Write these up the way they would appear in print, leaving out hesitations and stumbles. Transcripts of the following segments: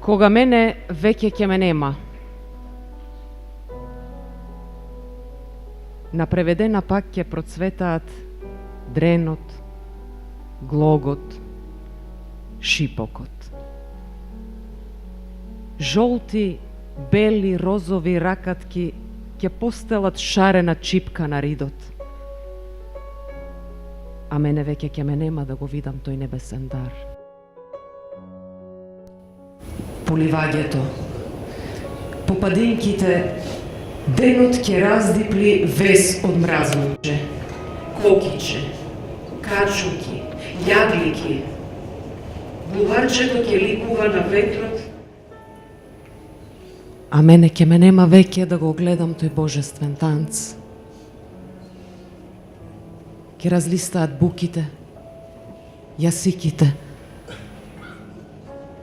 Кога мене веќе ќе ме нема. На преведена пак ќе процветаат дренот, глогот, шипокот. Жолти, бели, розови ракатки ќе постелат шарена чипка на ридот. А мене веќе ќе ме нема да го видам тој небесен дар. Поливаѓето, попадинките, денот ќе раздипли вес од мразлуче, кокиче, качуки, јаглики. Буварчето ќе ликува на ветрот, а мене ќе ме нема веќе да го гледам тој божествен танц. Ќе разлистаат буките, јасиките,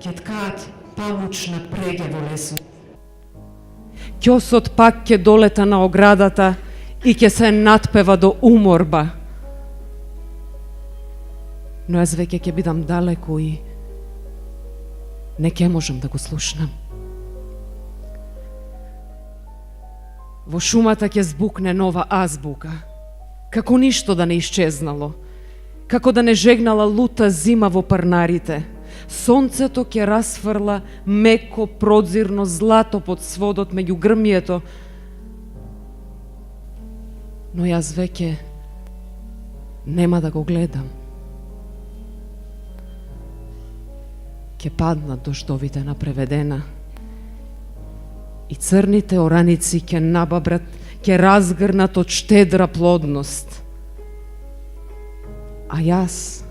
ќе ткаат павучна преѓа во лесот. Ќосот пак ќе долета на оградата и ќе се надпева до уморба. Но јас веќе ќе бидам далеку и не ќе можам да го слушнам. Во шумата ќе збукне нова азбука, како ништо да не исчезнало, како да не жегнала лута зима во парнарите. Сонцето ќе расфрла меко продзирно злато под сводот меѓу грмието, но јас веќе нема да го гледам. Ќе паднат дождовите на преведена и црните ораници ќе набабрат, ќе разгрнат од штедра плодност. А јас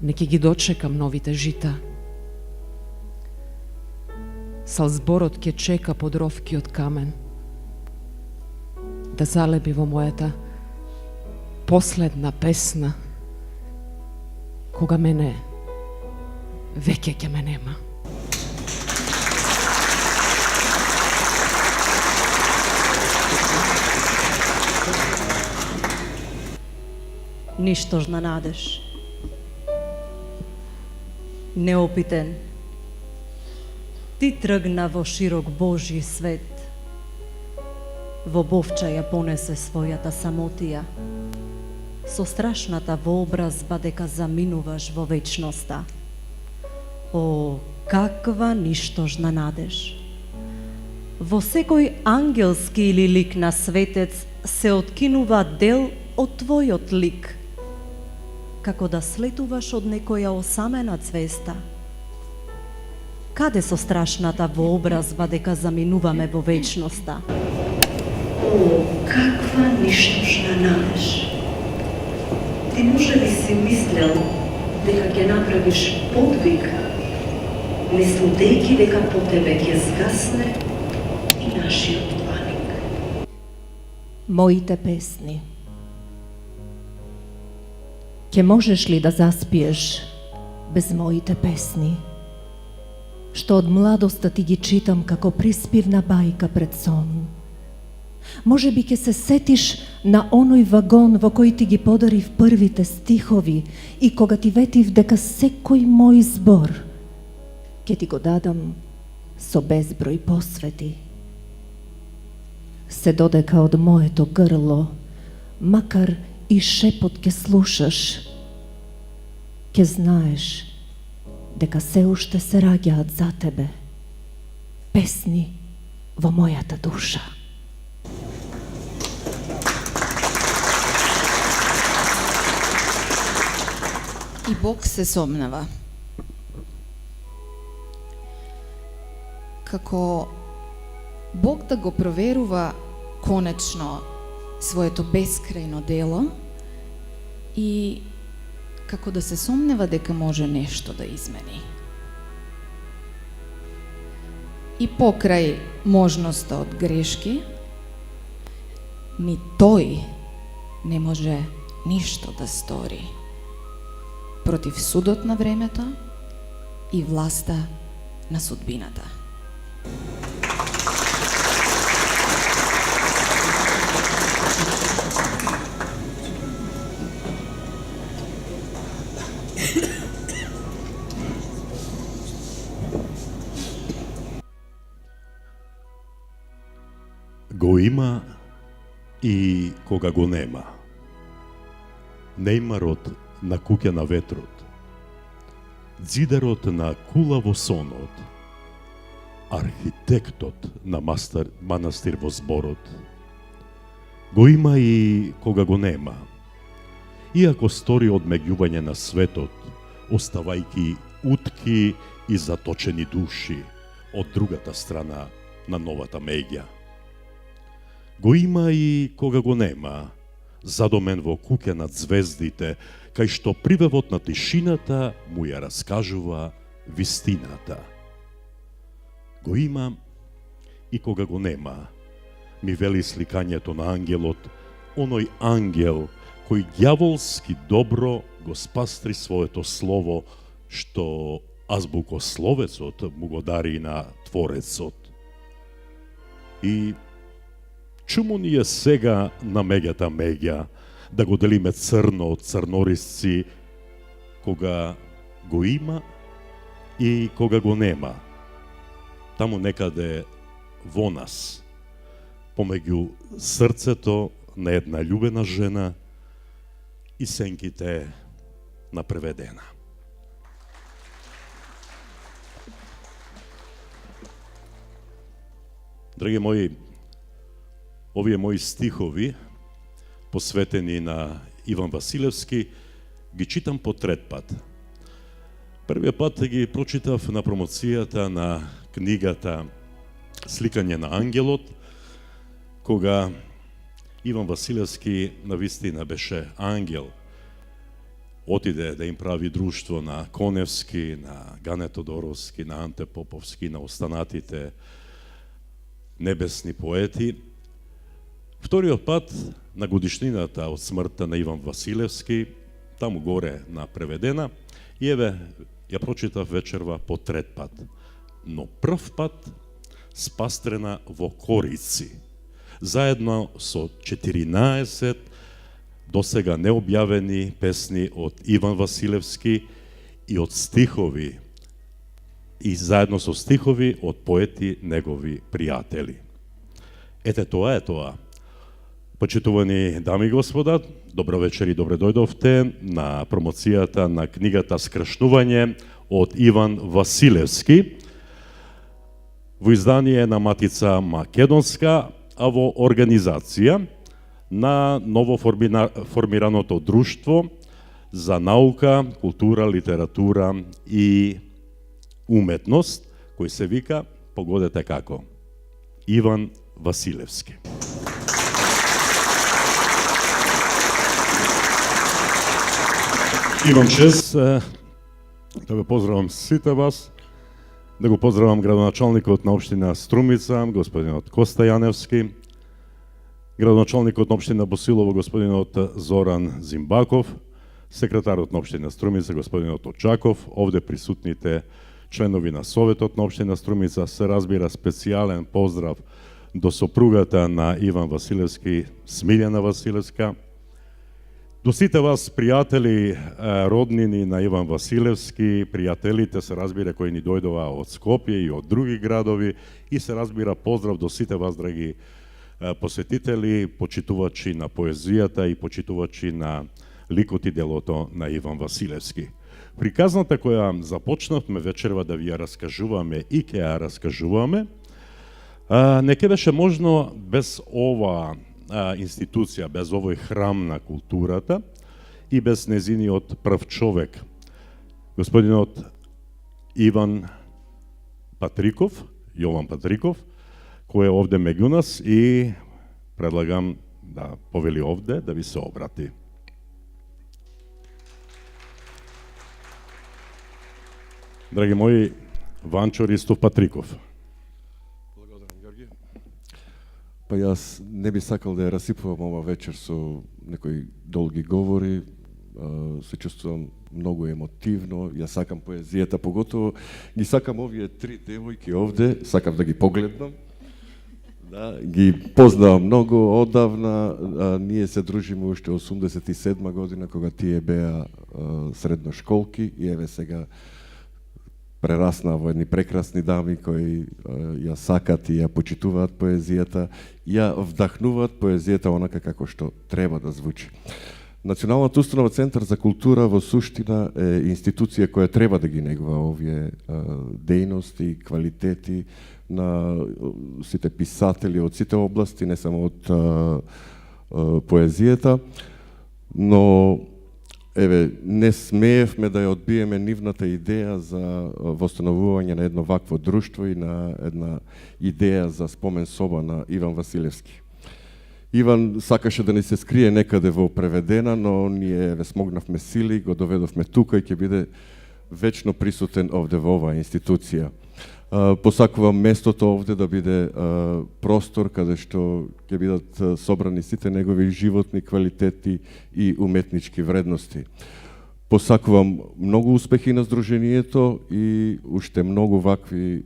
не ќе ги дочекам новите жита. Салзборот ќе чека под ровки од камен да залеби во мојата последна песна, кога мене веќе ќе ме нема. Ништожна надеж. Неопитен, ти тргна во широк Божји свет. Во бовча ја понесе својата самотија, со страшната вообразба дека заминуваш во вечноста. О, каква ништожна надеж! Во секој ангелски или лик на светец се откинува дел од твојот лик, како да слетуваш од некоја осамена цвеста. Каде со страшната вообразба дека заминуваме во вечноста? О, каква ништожна надеж! Ти може би си мислел дека ќе направиш подвиг, не слутејќи дека по тебе ќе згасне и нашиот планик. Моите песни. Ке можеш ли да заспиеш без моите песни, што од младоста ти ги читам како приспивна бајка пред сон? Може би ке се сетиш на оној вагон во кој ти ги подарив првите стихови и кога ти ветив дека секој мој збор ке ти го дадам со безброј посвети. Се додека од моето грло, макар и шепот ке слушаш, ке знаеш дека се уште се раѓаат за тебе песни во мојата душа. И Бог се сомнева. Како Бог да го проверува конечно своето бескрајно дело и како да се сомнева дека може нешто да измени. И покрај можноста од грешки, ни тој не може ништо да стори против судот на времето и власта на судбината. Го има и кога го нема. Нејмарот на куќа на ветрот, дзидарот на кула во сонот, архитектот на манастир во зборот. Го има и кога го нема. Иако стори одмеѓување на светот, оставајќи утки и заточени души од другата страна на новата меѓа. Го има и кога го нема, задомен во куќа над звездите, кај што привевот на тишината му ја раскажува вистината. Го има и кога го нема, ми вели сликањето на ангелот, оној ангел кој ѓаволски добро го спастри своето слово, што азбукословецот му го дари на Творецот. И чому ни е сега на меѓата меѓа да го делиме црно од црнорисци, кога го има и кога го нема? Таму некаде во нас, помеѓу срцето на една љубена жена и сенките на преведена. Драги мои, овие мои стихови, посветени на Иван Василевски, ги читам по трет пат. Првиот пат ги прочитав на промоцијата на книгата Сликање на ангелот, кога Иван Василевски навистина беше ангел. Отиде да им прави друштво на Коневски, на Гане Тодоровски, на Анте Поповски, на останатите небесни поети. Вториот пат на годишнината од смртта на Иван Василевски, таму горе на преведена, и еве ја прочитав вечерва по трет пат. Но прв пат спастрена во корици, заедно со 14 досега необјавени песни од Иван Василевски и од стихови, и заедно со стихови од поети негови пријатели. Ете тоа е тоа. Почитувани дами и господа, добро вечер и добре дојдовте на промоцијата на книгата Скршнување од Иван Василевски, во издание на Матица Македонска, а во организација на ново формираното друштво за наука, култура, литература и уметност, кој се вика, погодете како, Иван Василевски. Имам чест да ве поздравам сите вас, да го поздравам градоначалникот на општина Струмица, господинот Коста Јаневски, градоначалникот на општина Босилово, господинот Зоран Зимбаков, секретарот на општина Струмица, господинот Очаков, овде присутните членови на Советот на општина Струмица, се разбира специјален поздрав до сопругата на Иван Василевски, Смилјана Василевска, до сите вас пријатели, роднини на Иван Василевски, пријателите се разбира кои ни дојдова од Скопје и од други градови, и се разбира поздрав до сите вас, драги посетители, почитувачи на поезијата и почитувачи на ликот и делото на Иван Василевски. Приказната која започнавме вечерва да ви ја раскажуваме и ќе ја раскажуваме, не ке беше можно без ова институција, без овој храм на културата и без незиниот прв човек, господинот Иван Патриков, Јован Патриков, кој е овде меѓу нас и предлагам да повели овде да ви се обрати. Драги мои, Ванчо Ристов Патриков. Благодарам, Георги. Па јас не би сакал да ја расипувам ова вечер со некои долги говори. Се чувствувам многу емотивно. Јас сакам поезијата, поготово ги сакам овие три девојки овде, сакам да ги погледнам. Да, ги познавам многу одавна. Ние се дружиме уште 87 година, кога тие беа средношколки, и еве сега прерасна во едни прекрасни дами кои ја сакат и ја почитуваат поезијата, ја вдахнуваат поезијата онака како што треба да звучи. Националната установа Центар за култура во суштина е институција која треба да ги негува овие дејности, квалитети на сите писатели од сите области, не само од поезијата, но еве, не смеевме да ја одбиеме нивната идеја за востановување на едно вакво друштво и на една идеја за спомен соба на Иван Василевски. Иван сакаше да ни се скрие некаде во преведена, но ние еве смогнавме сили, го доведовме тука и ќе биде вечно присутен овде во оваа институција. Посакувам местото овде да биде простор каде што ќе бидат собрани сите негови животни квалитети и уметнички вредности. Посакувам многу успехи на Сдруженијето и уште многу вакви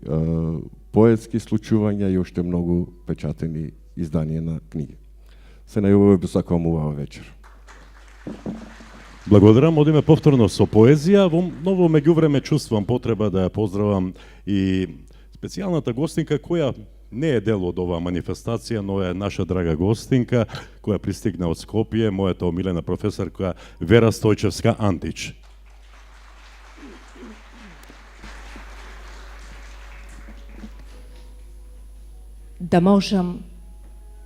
поетски случувања и уште многу печатени изданија на книги. Се најубаво и посакувам убава вечер. Благодарам, одиме повторно со поезија, но во меѓувреме чувствувам потреба да ја поздравам и специјалната гостинка која не е дел од оваа манифестација, но е наша драга гостинка која пристигна од Скопје, мојата омилена професорка Вера Стојчевска Антич. Да можам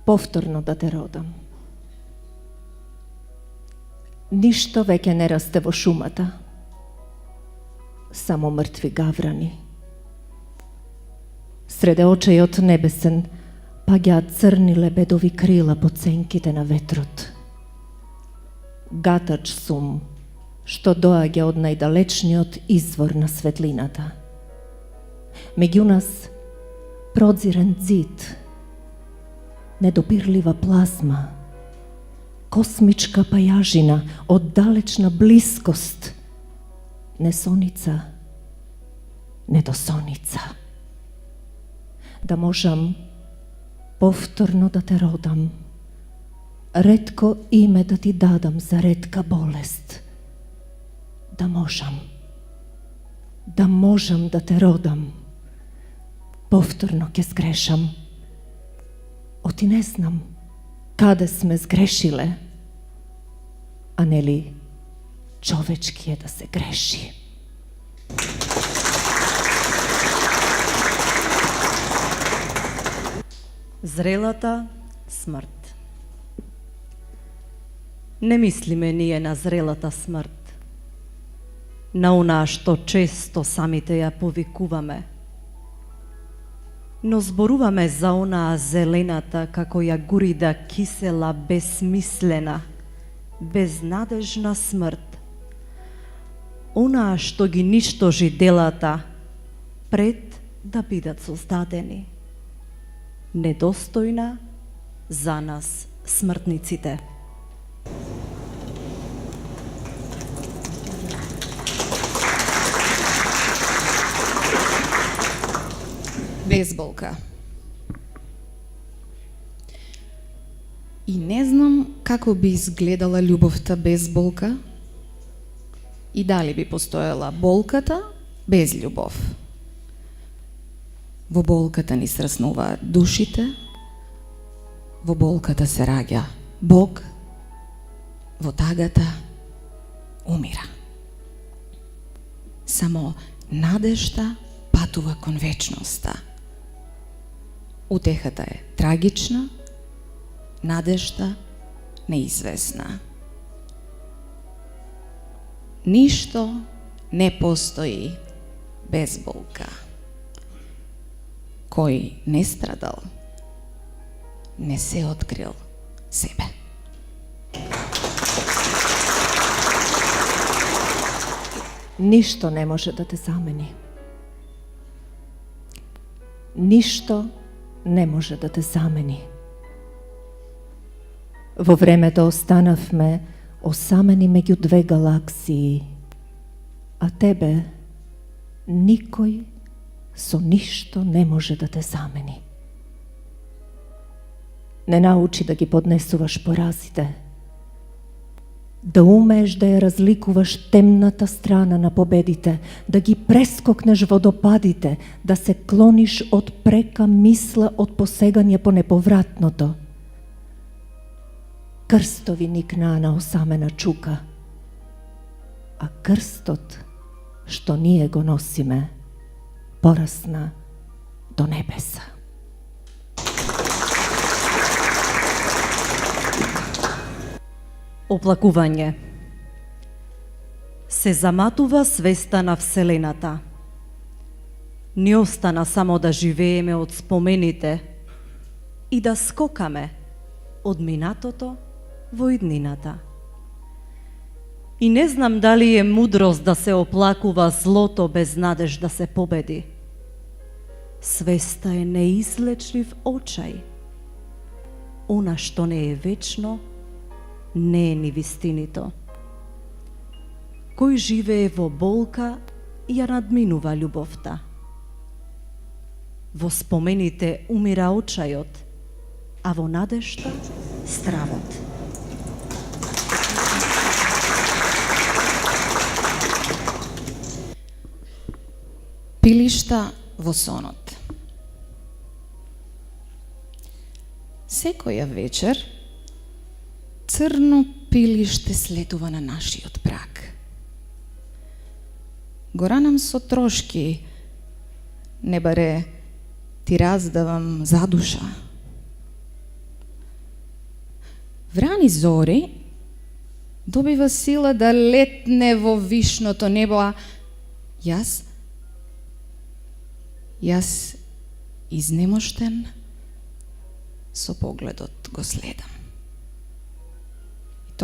повторно да те родам. Ништо веќе не расте во шумата, само мртви гаврани. Среде очајот небесен паѓаат црни лебедови крила под сенките на ветрот. Гатач сум, што доаѓа од најдалечниот извор на светлината. Меѓу нас продзирен ѕид, недопирлива плазма, космичка пајажина, оддалечна блискост, несоница, недосоница. Да можам повторно да те родам, ретко име да ти дадам за ретка болест. Да можам да те родам, повторно ќе сгрешам. Оти не знам каде сме сгрешиле, а нели човечки е да се греши. Зрелата смрт. Не мислиме ние на зрелата смрт, на онаа што често самите ја повикуваме, но зборуваме за онаа зелената како ја гурида кисела, безсмислена, безнадежна смрт. Онаа што ги ништожи делата пред да бидат создадени. Недостојна за нас смртниците. Безболка. И не знам како би изгледала љубовта без болка и дали би постоела болката без љубов. Во болката ни сраснуваат душите, во болката се раѓа Бог, во тагата умира. Само надежда патува кон вечноста. Утехата е трагична, надежда неизвестна. Ништо не постои без болка. Кој не страдал, не се открил себе. Ништо не може да те замени. Ништо не може да те замени. Во времето останавме осамени меѓу две галаксии, а тебе никој со ништо не може да те замени. Не научи да ги поднесуваш поразите, да умееш да ја разликуваш темната страна на победите, да ги прескокнеш водопадите, да се клониш од прека мисла од посегање по неповратното. Крстови никнаа на осамена чука, а крстот што ние го носиме порасна до небеса. Оплакување. Се заматува свеста на Вселената. Ни остана само да живееме од спомените и да скокаме од минатото во иднината. И не знам дали е мудрост да се оплакува злото без надеж да се победи. Свеста е неизлечлив очај. Она што не е вечно, не е ни вистинито. Кој живее во болка, ја надминува љубовта. Во спомените умира очајот, а во надежта стравот. Пилишта во сонот. Секоја вечер црно пилиште слетува на нашиот праг. Го ранам со трошки, не баре ти раздавам задуша. Врани зори добива сила да летне во вишното небо, а јас изнемоштен со погледот го следам. И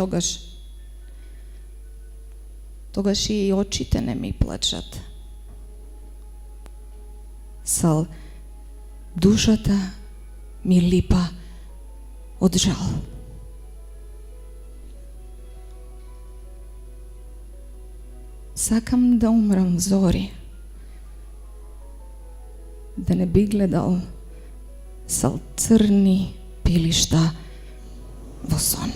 тогаш и очите не ми плачат. Сал душата ми липа од жал. Сакам да умрам зори, да не би гледал сал црни пилишта во сон.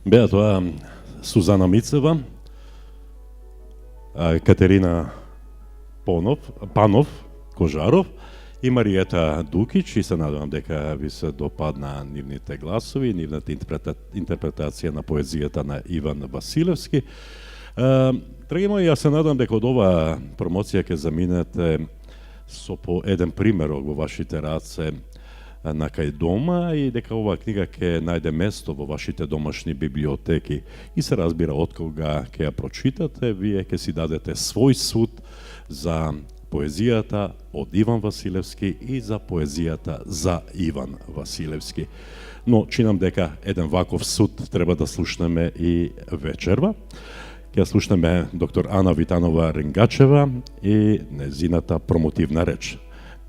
Беа тоа Сузана Мицева, Катерина Панов Кожаров и Мариета Дукич, и се надевам дека ви се допадна нивните гласови, нивната интерпретација на поезијата на Иван Василевски. Драги мои, јас се надевам дека од оваа промоција ќе заминете со по еден примерок во вашите раце на кај дома и дека оваа книга ќе најде место во вашите домашни библиотеки. И се разбира, од кога ќе ја прочитате, вие ќе си дадете свој суд за поезијата од Иван Василевски и за поезијата за Иван Василевски. Но чинам дека еден ваков суд треба да слушнеме и вечерва. Ќе слушнеме доктор Ана Витанова Рингачева и незината промотивна реч.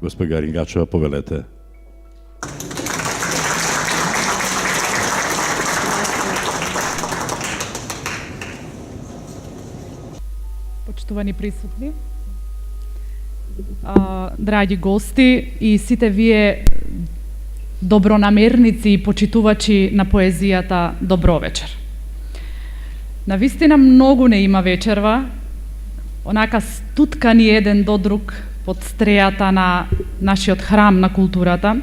Госпожа Рингачева, повелете. Почитувани присутни, драги гости и сите вие добронамерници и почитувачи на поезијата, добро вечер. Навистина многу не има вечерва, онака стуткани еден до друг под стрејата на нашиот храм на културата,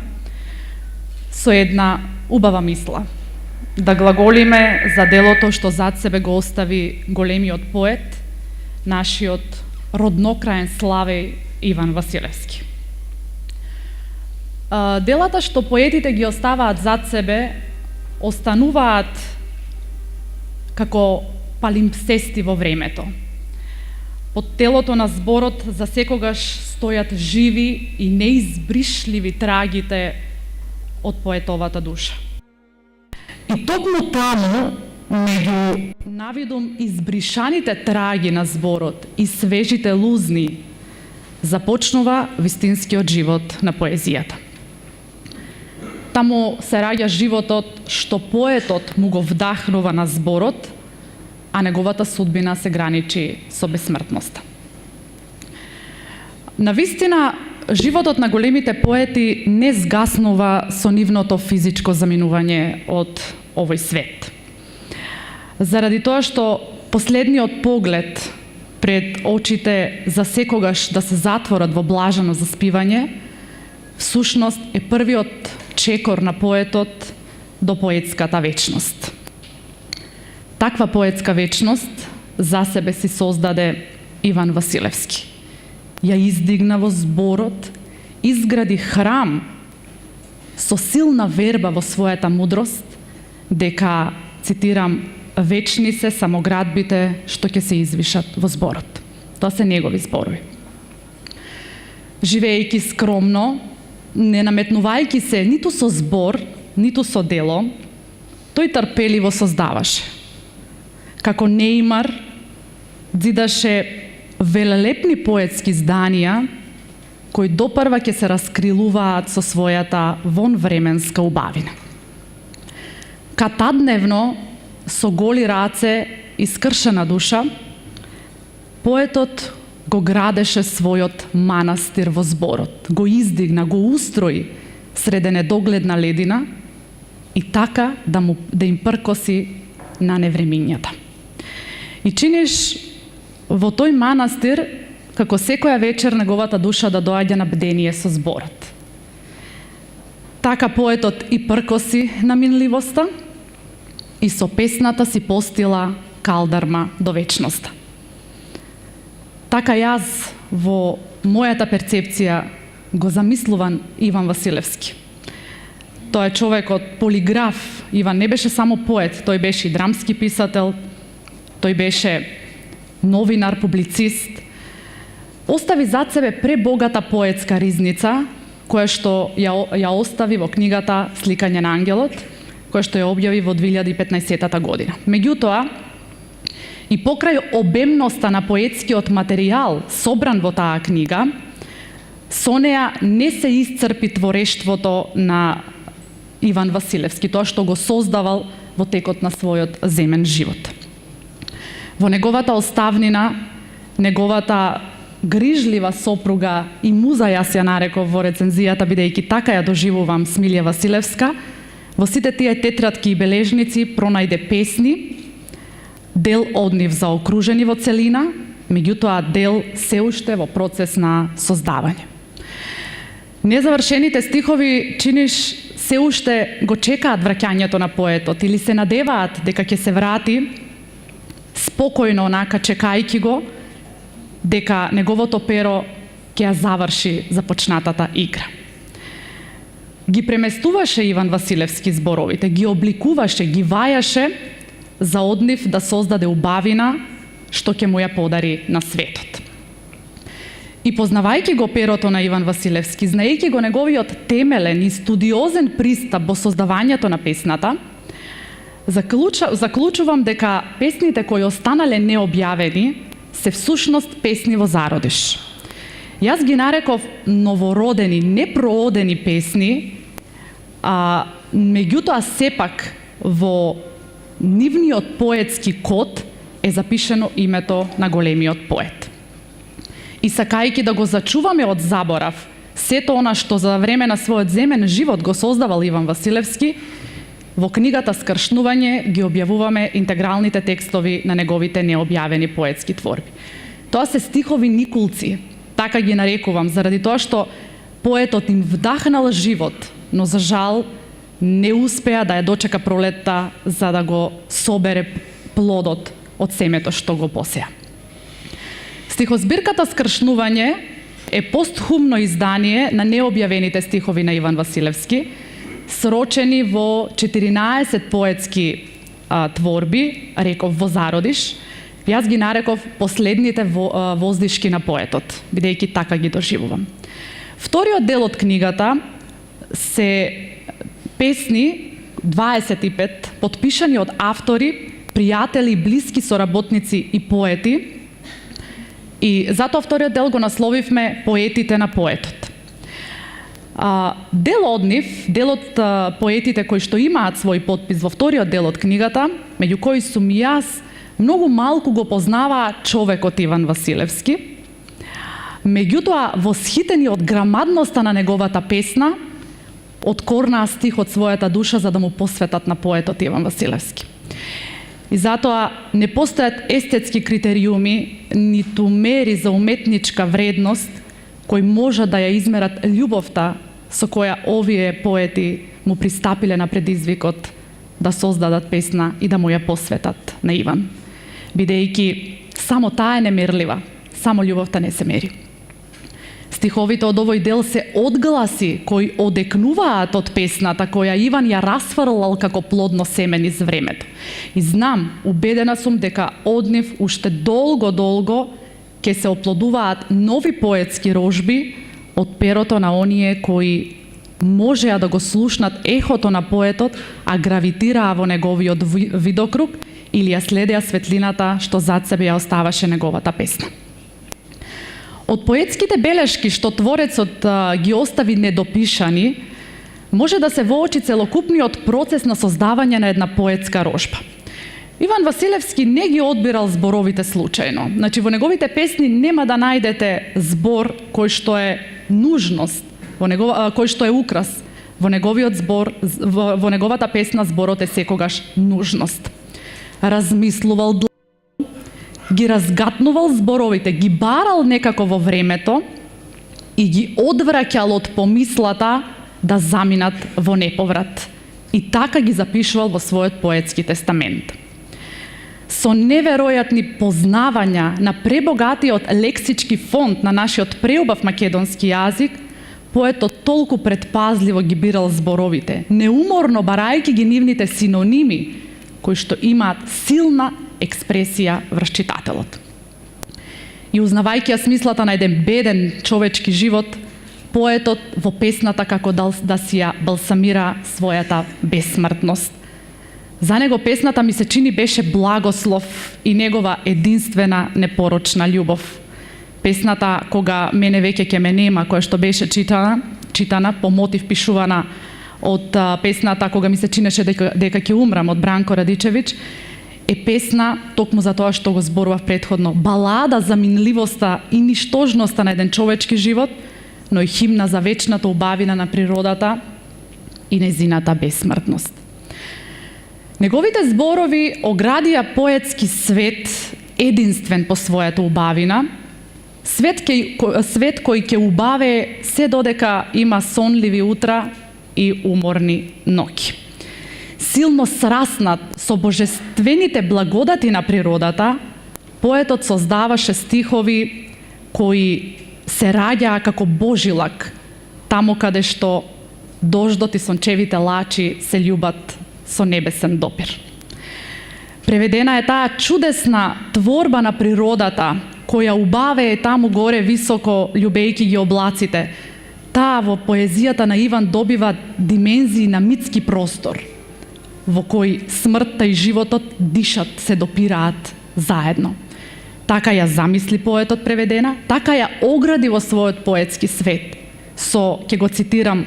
со една убава мисла. Да глаголиме за делото што зад себе го остави големиот поет, нашиот роднокраен славеј Иван Василевски. Делата што поетите ги оставаат зад себе, остануваат како палимпсести во времето. Под телото на зборот за секогаш стојат живи и неизбришливи трагите од поетовата душа. И токму таму, меѓу навидум избришаните траги на зборот и свежите лузни, започнува вистинскиот живот на поезијата. Таму се раѓа животот што поетот му го вдахнува на зборот, а неговата судбина се граничи со бесмртноста. Навистина, животот на големите поети не згаснува со нивното физичко заминување од овој свет. Заради тоа што последниот поглед пред очите за секогаш да се затворат во блажено заспивање, всушност е првиот чекор на поетот до поетската вечност. Таква поетска вечност за себе си создаде Иван Василевски. Ја издигна во зборот, изгради храм со силна верба во својата мудрост, дека, цитирам, вечни се само градбите што ќе се извишат во зборот. Тоа се негови зборови. Живеејќи скромно, не наметнувајќи се ниту со збор, ниту со дело, тој трпеливо создаваше. Како неимар, дзидаше велелепни поетски зданија, кои допрва ќе се раскрилуваат со својата вонвременска убавина. Катадневно, со голи раце и скршена душа, поетот го градеше својот манастир во зборот, го издигна, го устрои среде недогледна ледина и така да им пркоси на невремињата. И чиниш во тој манастир, како секоја вечер, неговата душа да доаѓа на бдение со зборот. Така поетот и пркоси на минливоста и со песната си постила калдарма до вечноста. Така јас во мојата перцепција го замислувам Иван Василевски. Тој е човекот полиграф. Иван не беше само поет, тој беше и драмски писател, тој беше новинар, публицист. Остави зад себе пребогата поетска ризница, која што ја остави во книгата Сликање на ангелот, која што ја објави во 2015 година. Меѓутоа, и покрај обемноста на поетскиот материјал собран во таа книга, со неа не се исцрпи творештвото на Иван Василевски, тоа што го создавал во текот на својот земен живот. Во неговата оставнина, неговата грижлива сопруга и муза, јас ја нареков во рецензијата, бидејќи така ја доживувам Смилја Василевска, во сите тие тетрадки и бележници пронајде песни, дел од нив заокружени во целина, меѓутоа дел се уште во процес на создавање. Незавршените стихови, чиниш, се уште го чекаат враќањето на поетот или се надеваат дека ќе се врати спокојно, онака чекајќи го, дека неговото перо ќе ја заврши започнатата игра. Ги преместуваше Иван Василевски зборовите, ги обликуваше, ги вајаше за од нив да создаде убавина што ќе му ја подари на светот. И познавајќи го перото на Иван Василевски, знаејќи го неговиот темелен и студиозен пристап во создавањето на песната, заклучувам дека песните кои останале необјавени се всушност песни во зародиш. Јас ги нареков новородени, непроодени песни, меѓутоа сепак во нивниот поетски код е запишено името на големиот поет. И сакајќи да го зачуваме од заборав сето она што за време на својот земен живот го создавал Иван Василевски, во книгата Скршнување ги објавуваме интегралните текстови на неговите необјавени поетски творби. Тоа се стихови никулци, така ги нарекувам, заради тоа што поетот им вдахнал живот, но за жал не успеа да ја дочека пролетта за да го собере плодот од семето што го посеа. Стихозбирката Скршнување е постхумно издание на необјавените стихови на Иван Василевски, срочени во 14 поетски творби, реков во зародиш. Јас ги нареков последните воздишки на поетот, бидејќи така ги доживувам. Вториот дел од книгата се песни, 25, подпишани од автори, пријатели, блиски соработници и поети. И затоа вториот дел го насловивме Поетите на поетот. Дел од нив, дел од поетите кои што имаат свој подпис во вториот дел од книгата, меѓу кои сум јас, многу малку го познаваа човекот Иван Василевски. Меѓутоа, восхитени од грамадноста на неговата песна, откорнаа стих од својата душа за да му посветат на поетот Иван Василевски. И затоа не постојат естетски критериуми, ниту мери за уметничка вредност, кои може да ја измерат љубовта со која овие поети му пристапиле на предизвикот да создадат песна и да му ја посветат на Иван. Бидејќи само таа е немерлива, само љубовта не се мери. Стиховите од овој дел се одгласи кои одекнуваат од песната која Иван ја расфрлал како плодно семе низ времето. И знам, убедена сум дека од нив уште долго ќе се оплодуваат нови поетски рожби од перото на оние кои можеа да го слушнат ехото на поетот, а гравитираа во неговиот видокруг или ја следеа светлината што зад себе ја оставаше неговата песна. Од поетските белешки што творецот ги остави недопишани, може да се воочи целокупниот процес на создавање на една поетска рожба. Иван Василевски не ги одбирал зборовите случајно. Значи, во неговите песни нема да најдете збор кој што е нужност, кој што е украс. Во неговиот збор, во неговата песна зборот е секогаш нужност. Размислувал, ги разгатнувал зборовите, ги барал некако во времето и ги одвраќал од помислата да заминат во неповрат. И така ги запишувал во својот поетски тестамент. Со неверојатни познавања на пребогатиот лексички фонд на нашиот преубав македонски јазик, поетот толку предпазливо ги бирал зборовите, неуморно барајќи ги нивните синоними, кои што имаат силна експресија врз читателот. И узнавајќи ја смислата на еден беден човечки живот, поетот во песната како да си ја балсамира својата бесмртност. За него песната ми се чини беше благослов и негова единствена непорочна љубов. Песната кога мене веќе ќе ме нема, која што беше читана по мотив пишувана од песната кога ми се чинеше дека ќе умрам од Бранко Радичевиќ, е песна токму за тоа што го зборував претходно. Балада за минливоста и ништожноста на еден човечки живот, но и химна за вечната убавина на природата и незината бесмртност. Неговите зборови оградија поетски свет единствен по својата убавина, свет кој ќе убаве се додека има сонливи утра и уморни ноќи. Силно сраснат со божествените благодати на природата, поетот создаваше стихови кои се раѓаа како божилак, таму каде што дождот и сончевите лачи се љубат со небесен допир. Преведена е таа чудесна творба на природата, која убаве е таму горе високо, љубејќи ги облаците. Таа во поезијата на Иван добива димензии на митски простор, во кој смртта и животот дишат, се допираат заедно. Така ја замисли поетот преведена, така ја огради во својот поетски свет. Со, ќе го цитирам,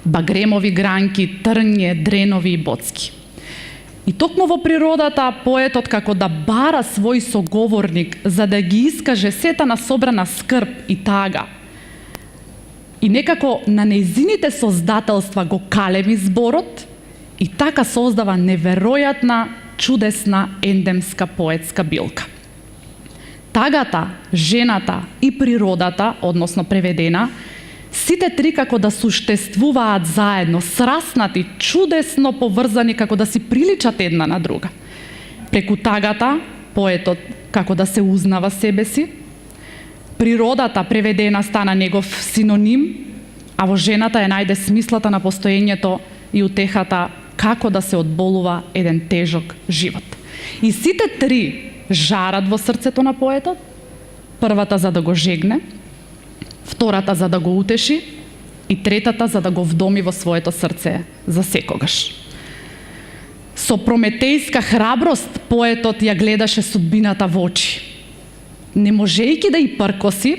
багремови гранки, трње, дренови и боцки. И токму во природата поетот како да бара свој соговорник за да ги искаже сета на собрана скрб и тага. И некако на нејзините создателства го калеми зборот и така создава неверојатна, чудесна, ендемска поетска билка. Тагата, жената и природата, односно преведена, сите три како да суштествуваат заедно, сраснати, чудесно поврзани како да си приличат една на друга. Преку тагата, поетот како да се узнава себе си, природата преведена стана негов синоним, а во жената ја најде смислата на постоењето и утехата како да се одболува еден тежок живот. И сите три жарат во срцето на поетот, првата за да го жегне, втората за да го утеши и третата за да го вдоми во своето срце за секогаш. Со прометејска храброст поетот ја гледаше судбината во очи. Не можејќи да и пркоси,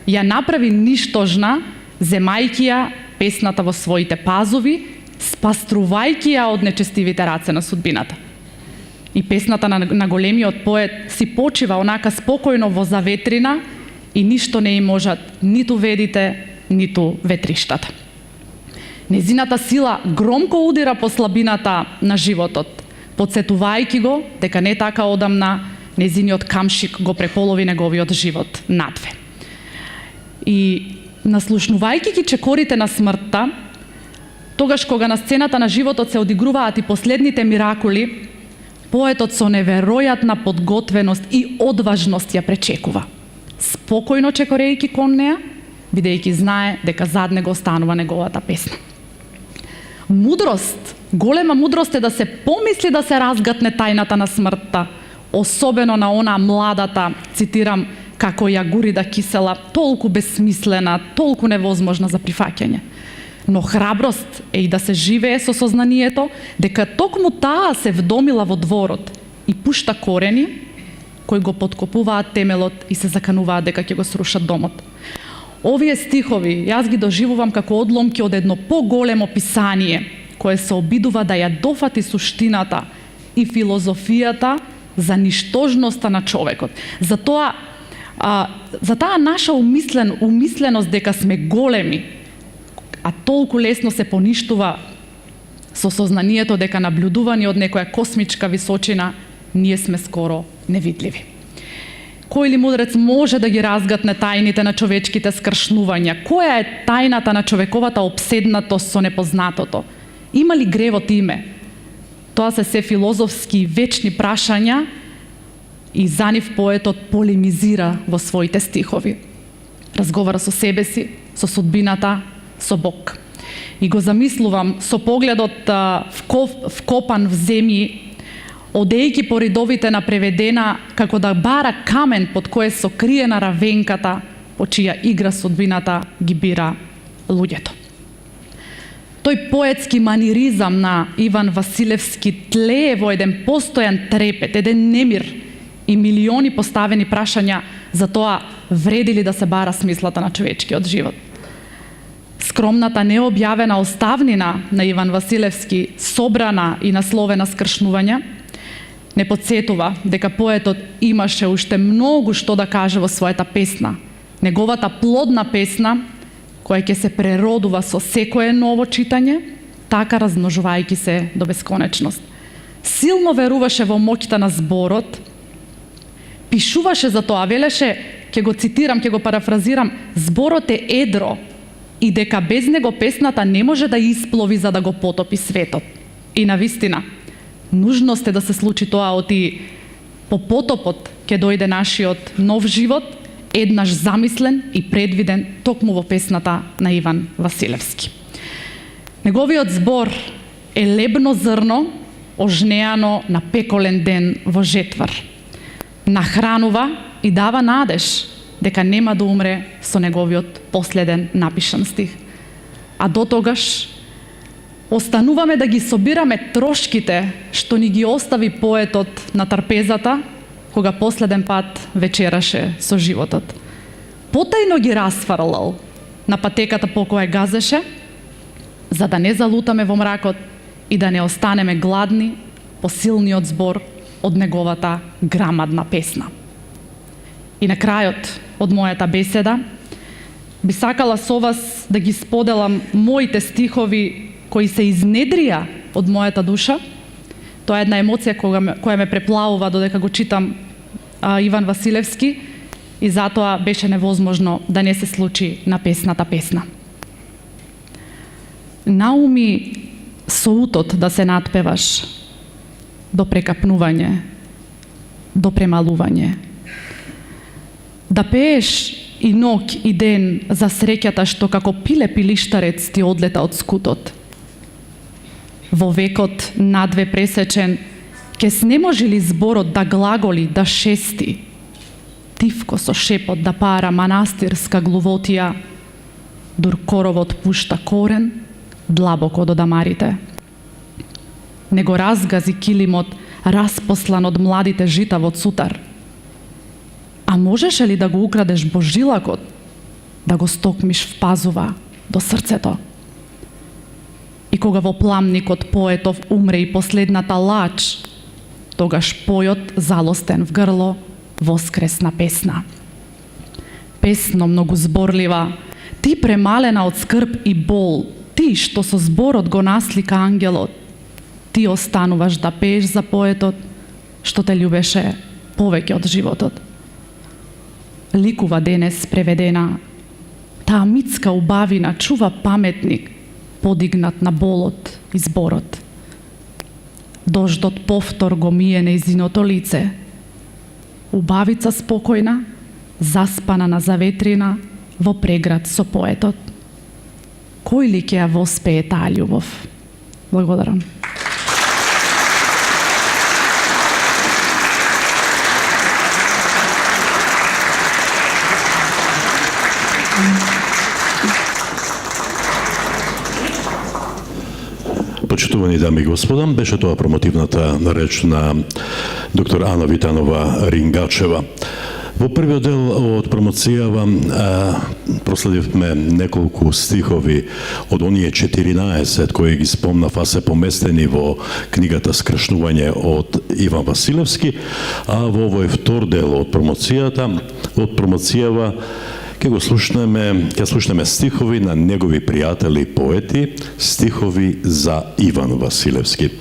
ја направи ништожна, земајќи ја песната во своите пазови, спаструвајќи ја од нечестивите раце на судбината. И песната на големиот поет си почива онака спокојно во заветрина и ништо не им можат ниту ведите, ниту ветриштата. Незината сила громко удира по слабината на животот, подсетувајќи го дека не така одамна незиниот камшик го преполови неговиот живот надве. И наслушнувајќи ги чекорите на смртта, тогаш кога на сцената на животот се одигруваат и последните миракули, поетот со неверојатна подготвеност и одважност ја пречекува. Спокојно чекорејќи кон неа, бидејќи знае дека зад него останува неговата песна. Мудрост, голема мудрост е да се помисли да се разгатне тајната на смртта, особено на она младата, цитирам, како јагурида кисела, толку безсмислена, толку невозможна за прифаќање. Но храброст е и да се живее со сознанието дека токму таа се вдомила во дворот и пушта корени кои го подкопуваат темелот и се закануваат дека ќе го срушат домот. Овие стихови јас ги доживувам како одломки од едно поголемо писание кое се обидува да ја дофати суштината и филозофијата за ништожноста на човекот. За таа наша умисленост дека сме големи, а толку лесно се поништува со сознанието дека наблюдувани од некоја космичка височина, ние сме скоро невидливи. Кој ли мудрец може да ги разгатне тајните на човечките скршнувања? Која е тајната на човековата обседнатост со непознатото? Има ли гревот име? Тоа се филозофски вечни прашања и за нив поетот полемизира во своите стихови. Разговара со себе си, со судбината, со Бог. И го замислувам со погледот вкопан в земји, одејќи по редовите на преведена како да бара камен под кој се сокриена равенката по чија игра судбината ги бира луѓето. Тој поетски маниризам на Иван Василевски тлее во еден постојан трепет, еден немир и милиони поставени прашања за тоа вреди ли да се бара смислата на човечкиот живот. Скромната необјавена оставнина на Иван Василевски, собрана и насловена скршнувања, не подсетува дека поетот имаше уште многу што да каже во својата песна. Неговата плодна песна, која ќе се преродува со секое ново читање, така размножувајќи се до бесконечност. Силно веруваше во моќта на зборот, пишуваше за тоа, велеше, ќе го цитирам, ќе го парафразирам, зборот е едро и дека без него песната не може да исплови за да го потопи светот. И навистина, нужност е да се случи тоа, оти по потопот ќе дојде нашиот нов живот, еднаш замислен и предвиден токму во песната на Иван Василевски. Неговиот збор е лебно зрно, ожнеано на пеколен ден во жетвар. Нахранува и дава надеж дека нема да умре со неговиот последен напишан стих. А до тогаш остануваме да ги собираме трошките што ни ги остави поетот на трпезата, кога последен пат вечераше со животот. Потајно ги расфрлал на патеката по која газеше, за да не залутаме во мракот и да не останеме гладни по силниот збор од неговата грамадна песна. И на крајот од мојата беседа би сакала со вас да ги споделам моите стихови кои се изнедрија од мојата душа. Тоа е една емоција која ме преплавува додека го читам Иван Василевски и затоа беше невозможно да не се случи на песната песна. Науми со утот да се надпеваш до прекапнување, до премалување. Да пееш и ног и ден за среќата што како пиле пилиштарец ти одлета од скутот. Во векот надве пресечен, ке снеможи ли зборот да глаголи, да шести, тивко со шепот да пара манастирска глувотија, дур коровот пушта корен, длабоко до дамарите. Него разгази килимот, распослан од младите жита во цутар. А можеше ли да го украдеш божилакот, да го стокмиш в пазува до срцето? И кога во пламникот поетов умре и последната лач, тогаш појот залостен в грло воскресна песна. песно многу зборлива, ти премалена од скрб и бол, ти што со зборот го наслика ангелот, ти остануваш да пееш за поетот, што те љубеше повеќе од животот. Ликува денес преведена, таа митска убавина чува паметник, подигнат на болот и зборот. Дождот повтор го мие нејзиното лице. Убавица спокојна, заспана на заветрина, во преград со поетот. Кој ли ќе ја воспее таа љубов? Благодарам. Почитувани дами и господа, беше тоа промотивната реч на доктор Ана Витанова Рингачева. Во првиот дел од промоцијава проследивме неколку стихови од оние 14 кои ги спомнав, а се поместени во книгата Скршнување од Иван Василевски, а во овој втор дел од промоцијава ќе слушнеме стихови на негови пријатели поети, стихови за Иван Василевски.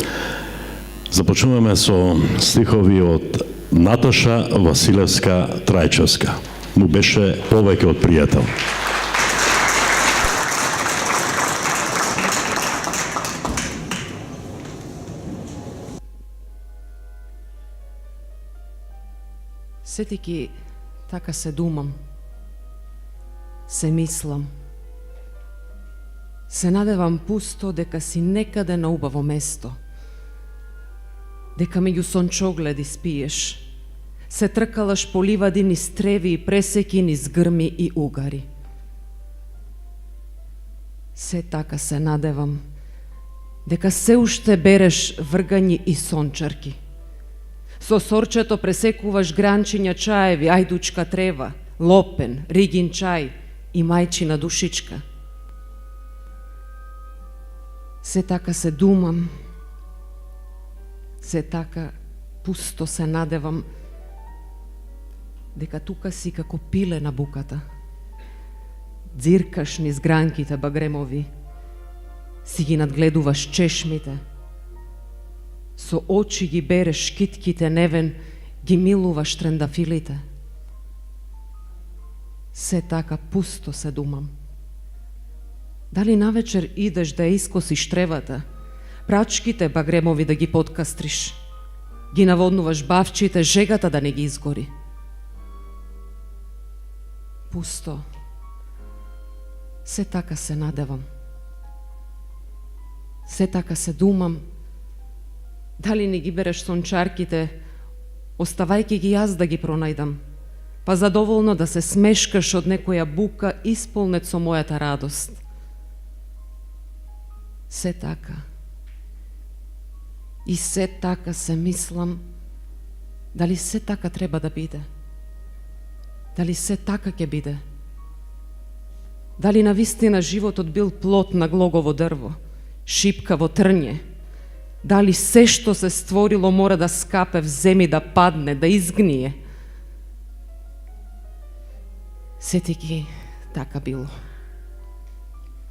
Започнуваме со стихови од Наташа Василевска Трајчевска. Му беше повеќе од пријател. Сетики така се думам, се мислам, се надевам пусто дека си некаде на убаво место, дека меѓу сончогледи спиеш, се тркалаш по ливади низ треви и пресеки низ грми и угари. Се така се надевам дека се уште береш вргањи и сончарки. Со сорчето пресекуваш гранчиња чаеви, ајдучка трева, лопен, ригин чај и мајчина душичка. Се така се думам, се така пусто се надевам дека тука си како пиле на буката. Дзиркаш низ гранките багремови, си ги надгледуваш чешмите, со очи ги береш китките невен, ги милуваш трендафилите. Се така пусто се думам. Дали навечер идеш да ја искосиш тревата, прачките багремови да ги подкастриш, ги наводнуваш бавчите, жегата да не ги изгори. Пусто. Се така се надевам. Се така се думам. Дали не ги береш сончарките, оставајќи ги јас да ги пронајдам, па задоволно да се смешкаш од некоја бука исполнет со мојата радост. Се така. И се така се мислам, дали се така треба да биде? Дали се така ќе биде? Дали навистина животот бил плод на глогово дрво, шипкаво трње? Дали се што се створило мора да скапе в земји, да падне, да изгние? Сетики така било.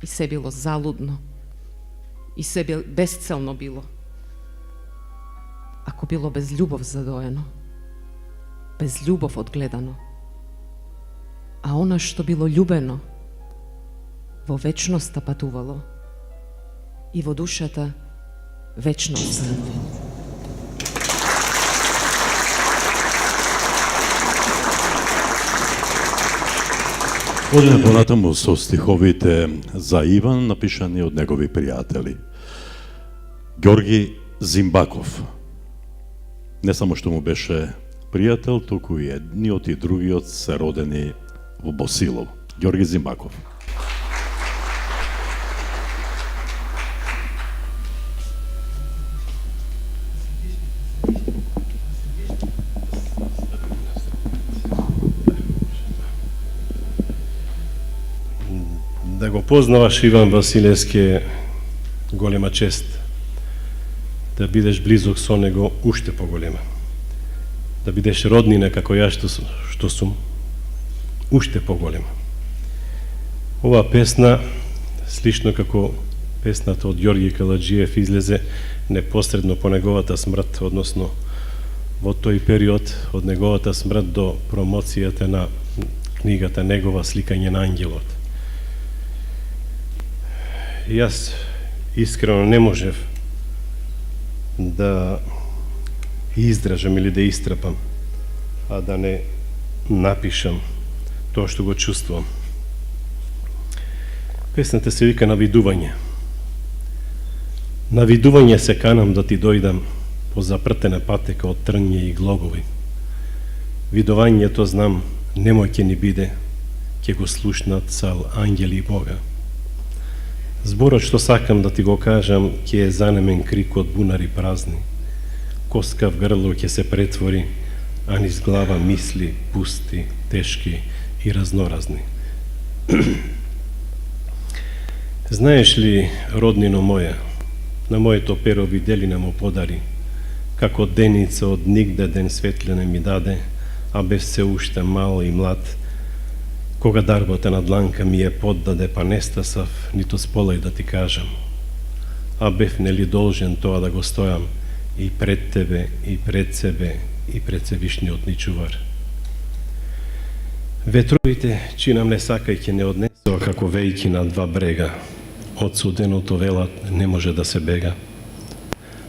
И се било залудно. И се безцелно било. Ако било без љубов задоено, без љубов одгледано. А она што било љубено, во вечноста патувало и во душата вечно останувало. Одиме понатаму со стиховите за Иван, напишани од негови пријатели. Ѓорги Зимбаков. Не само што му беше пријател, туку и едниот и другиот се родени во Босилово. Ѓорги Зимбаков. Да го познаваш Иван Василевски е голема чест. Да бидеш близок со него уште поголема. Да бидеш роднина како ја што сум, уште поголема. Ова песна, слично како песната од Ѓорги Каладжиев, излезе непосредно по неговата смрт, односно во тој период од неговата смрт до промоцијата на книгата негова Сликање на ангелот. Јас искрено не можев да издржам или да истрпам, а да не напишам тоа што го чувствувам. Песната се вика Навидување. Навидување се канам да ти дојдам по запртена патека од трња и глогови. Видувањето знам немој ќе ни биде, ќе го слушнат цел ангели и Бога. Зборот што сакам да ти го кажам ќе е занемен крик од бунари празни. Коска в грло ќе се претвори, а низ глава мисли пусти, тешки и разноразни. Знаеш ли, роднино моја, на моето перо виделина му подари, како деница од нигде ден светлина ми даде, а без се уште мал и млад, кога дарбата на дланка ми е поддаде, па не стасав, нито сполај да ти кажам. А бев нели должен тоа да го стојам и пред тебе, и пред себе, и пред Севишниот ни чувар. Ветровите, чинам не сакајќи не однесоа како вејки на два брега. Од суденото велат не може да се бега.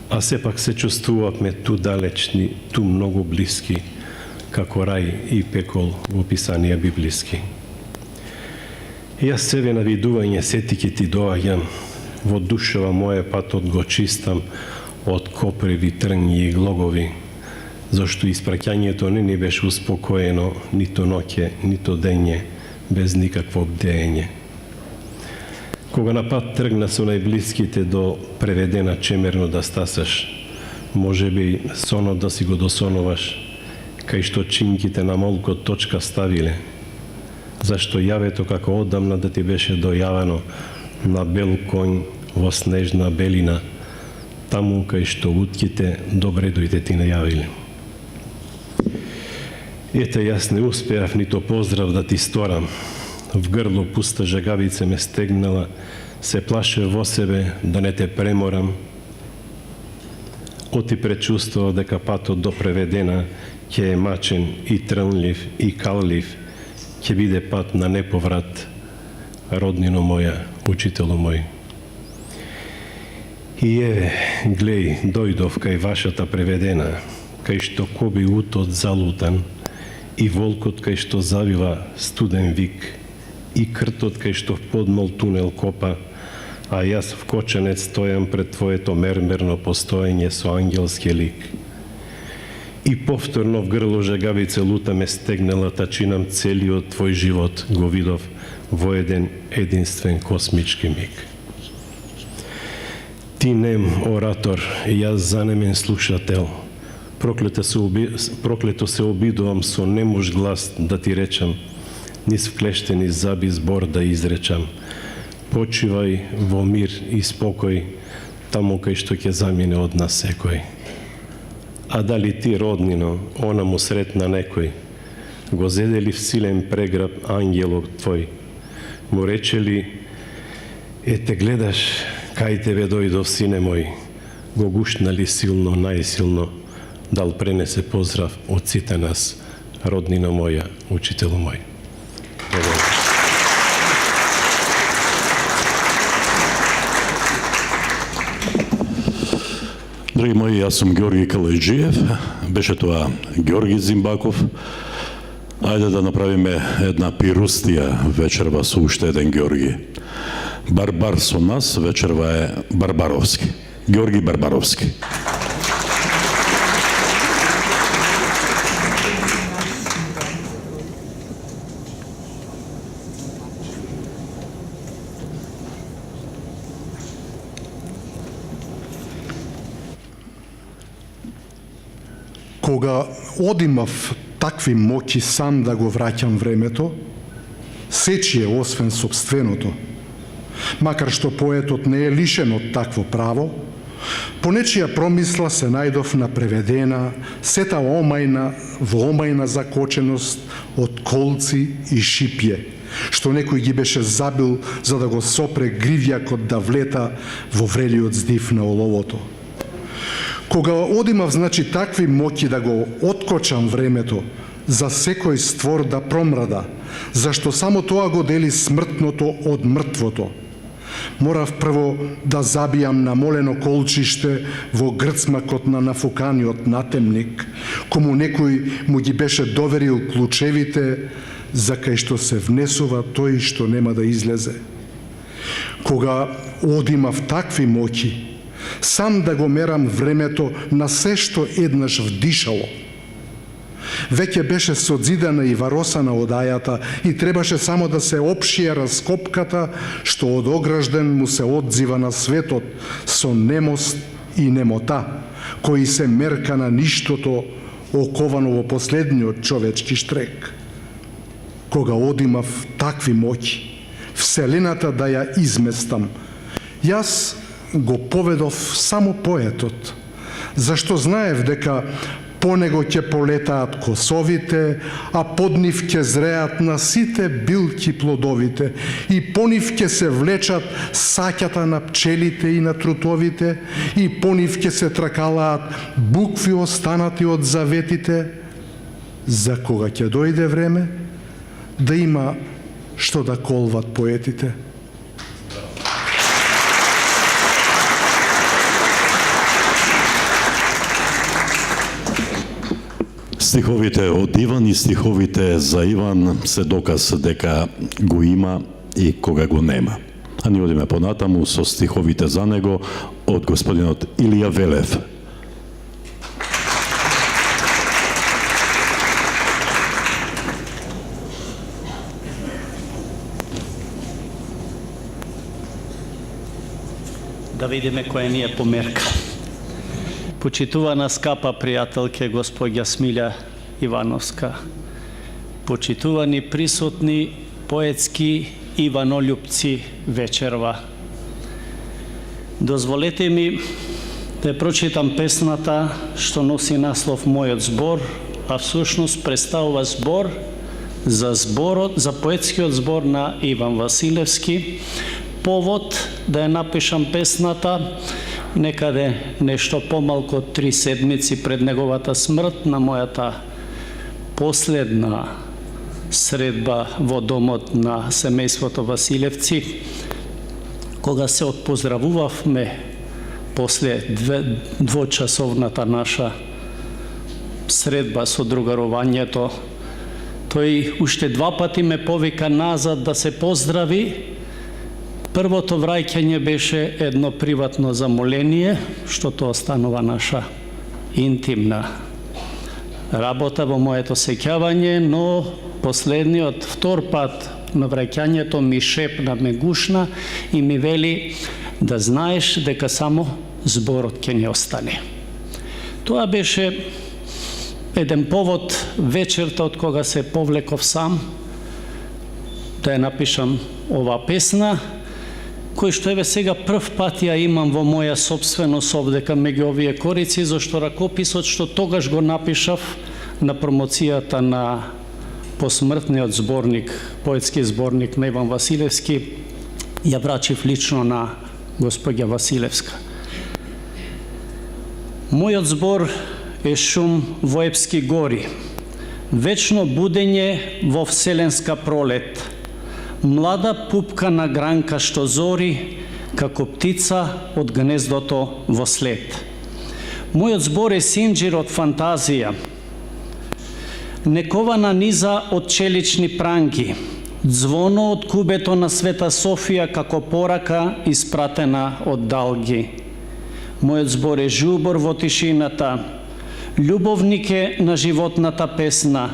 А сепак се чувствувавме ту далечни, ту многу блиски, како рај и пекол во писанија библиски. Јас себе навидување сетики ти доаѓам, во душева моја патот го чистам од копреви, трњи и глогови, зашто испраќањето не ни беше успокоено нито ноќе, нито дење, без никакво бдење. Кога на пат тргна со најблиските до преведена чемерно да стасаш, може би сонот да си го досонуваш, кај што чинките на молкот точка ставиле, зашто јавето како одамна да ти беше дојавено на бел конј во снежна белина, таму кај што утките добредојте ти најавиле. Ете, јас не успеав нито поздрав да ти сторам, в грло пуста жагавица ме стегнала, се плаше во себе да не те преморам. Оти пречувствував дека патот до преведена ќе е мачен и трнлив и каллив, ќе биде пат на неповрат, роднино моја, учителу мој. И еве, глеј, дојдов кај вашата преведена, кај што коби утот залутан, и волкот кај што завива студен вик, и кртот кај што в подмол тунел копа, а јас вкоченец стојам пред твоето мермерно постоење со ангелски лик. И повторно в грло жагавице лута ме стегнала, та чинам целиот твој живот го видов во еден единствен космички миг. Ти нем оратор, јас занемен слушател, проклето се обидувам со немуж глас да ти речам, низ вклештени заби збор да изречам. Почивај во мир и спокој, таму кај што ќе замине од нас секој. А дали ти, роднино, она му сретна некој, го зеде ли в силен преграб ангелот твој, му рече ли, ете гледаш, кај тебе дојдов сине мој, го гушна ли силно, најсилно, дал пренесе поздрав од сите нас, роднино моја, учителу мој. Драги мои, јас сум Ѓорги Каледжиев, беше тоа Ѓорги Зимбаков. Ајде да направиме една пирустија вечерва со уште еден Ѓорги. Барбар со нас, вечерва е Барбаровски. Ѓорги Барбаровски. Кога одимав такви моќи сам да го враќам времето, сечие освен собственото, макар што поетот не е лишен од такво право, По нечија промисла се најдов на преведена, сета омајна во омајна закоченост од колци и шипје, што некој ги беше забил за да го сопре гривјакот да влета во врелиот здив на оловото. Кога одимав, значи, такви моќи да го откочам времето, за секој створ да промрада, зашто само тоа го дели смртното од мртвото. Морав прво да забијам намолено колчиште во грцмакот на нафуканиот натемник, кому некој му ги беше доверил клучевите, за кај што се внесува тој што нема да излезе. Кога одимав такви моќи, сам да го мерам времето на се што еднаш вдишало. Веќе беше содзидана и варосана одајата и требаше само да се опшие раскопката што од огражден му се одзива на светот со немост и немота, кои се мерка на ништото оковано во последниот човечки штрек. Кога одимав такви моќи, вселената да ја изместам, јас го поведов само поетот, зашто знаев дека по него ќе полетаат косовите, а под нив ќе зреат на сите билки плодовите, и по нив ќе се влечат саќата на пчелите и на трутовите, и по нив ќе се тракалаат букви останати од заветите, за кога ќе дојде време да има што да колват поетите. Стиховите од Иван и стиховите за Иван се доказ дека го има и кога го нема. А ние одиме понатаму со стиховите за него од господинот Илија Велев. Да видиме која ни е померка. Почитувана скапа пријателке госпоѓа Смилја Ивановска, почитувани присутни поетски Иванолюбци вечерва. Дозволете ми да прочитам песната што носи наслов Мојот збор, а всушност представува збор за поетскиот збор на Иван Василевски. Повод да ја напишам песната некаде нешто помалку од 3 седмици пред неговата смрт, на мојата последна средба во домот на семејството Василевци, кога се отпоздравувавме после двочасовната наша средба со другарувањето. Тој уште 2 пати ме повика назад да се поздрави. Првото враќање беше едно приватно замоление, што тоа станува наша интимна работа во моето сеќавање, но последниот, втор пат на враќањето ми шепна, ме гушна и ми вели да знаеш дека само зборот ќе не остане. Тоа беше еден повод вечерта од кога се повлеков сам да ја напишам оваа песна, кој што еве сега прв пат ја имам во моја собственост овдека меѓу овие корици, зашто ракописот што тогаш го напишав на промоцијата на посмртниот зборник, поетски зборник на Иван Василевски, ја врачив лично на госпоѓа Василевска. Мојот збор е шум во епски гори, вечно будење во вселенска пролет, млада пупка на гранка што зори, како птица од гнездото во след. Мојот збор е синџир од фантазија, некована низа од челични пранги, звоно од кубето на Света Софија како порака испратена од далги. Мојот збор е жубор во тишината, љубовник е на животната песна,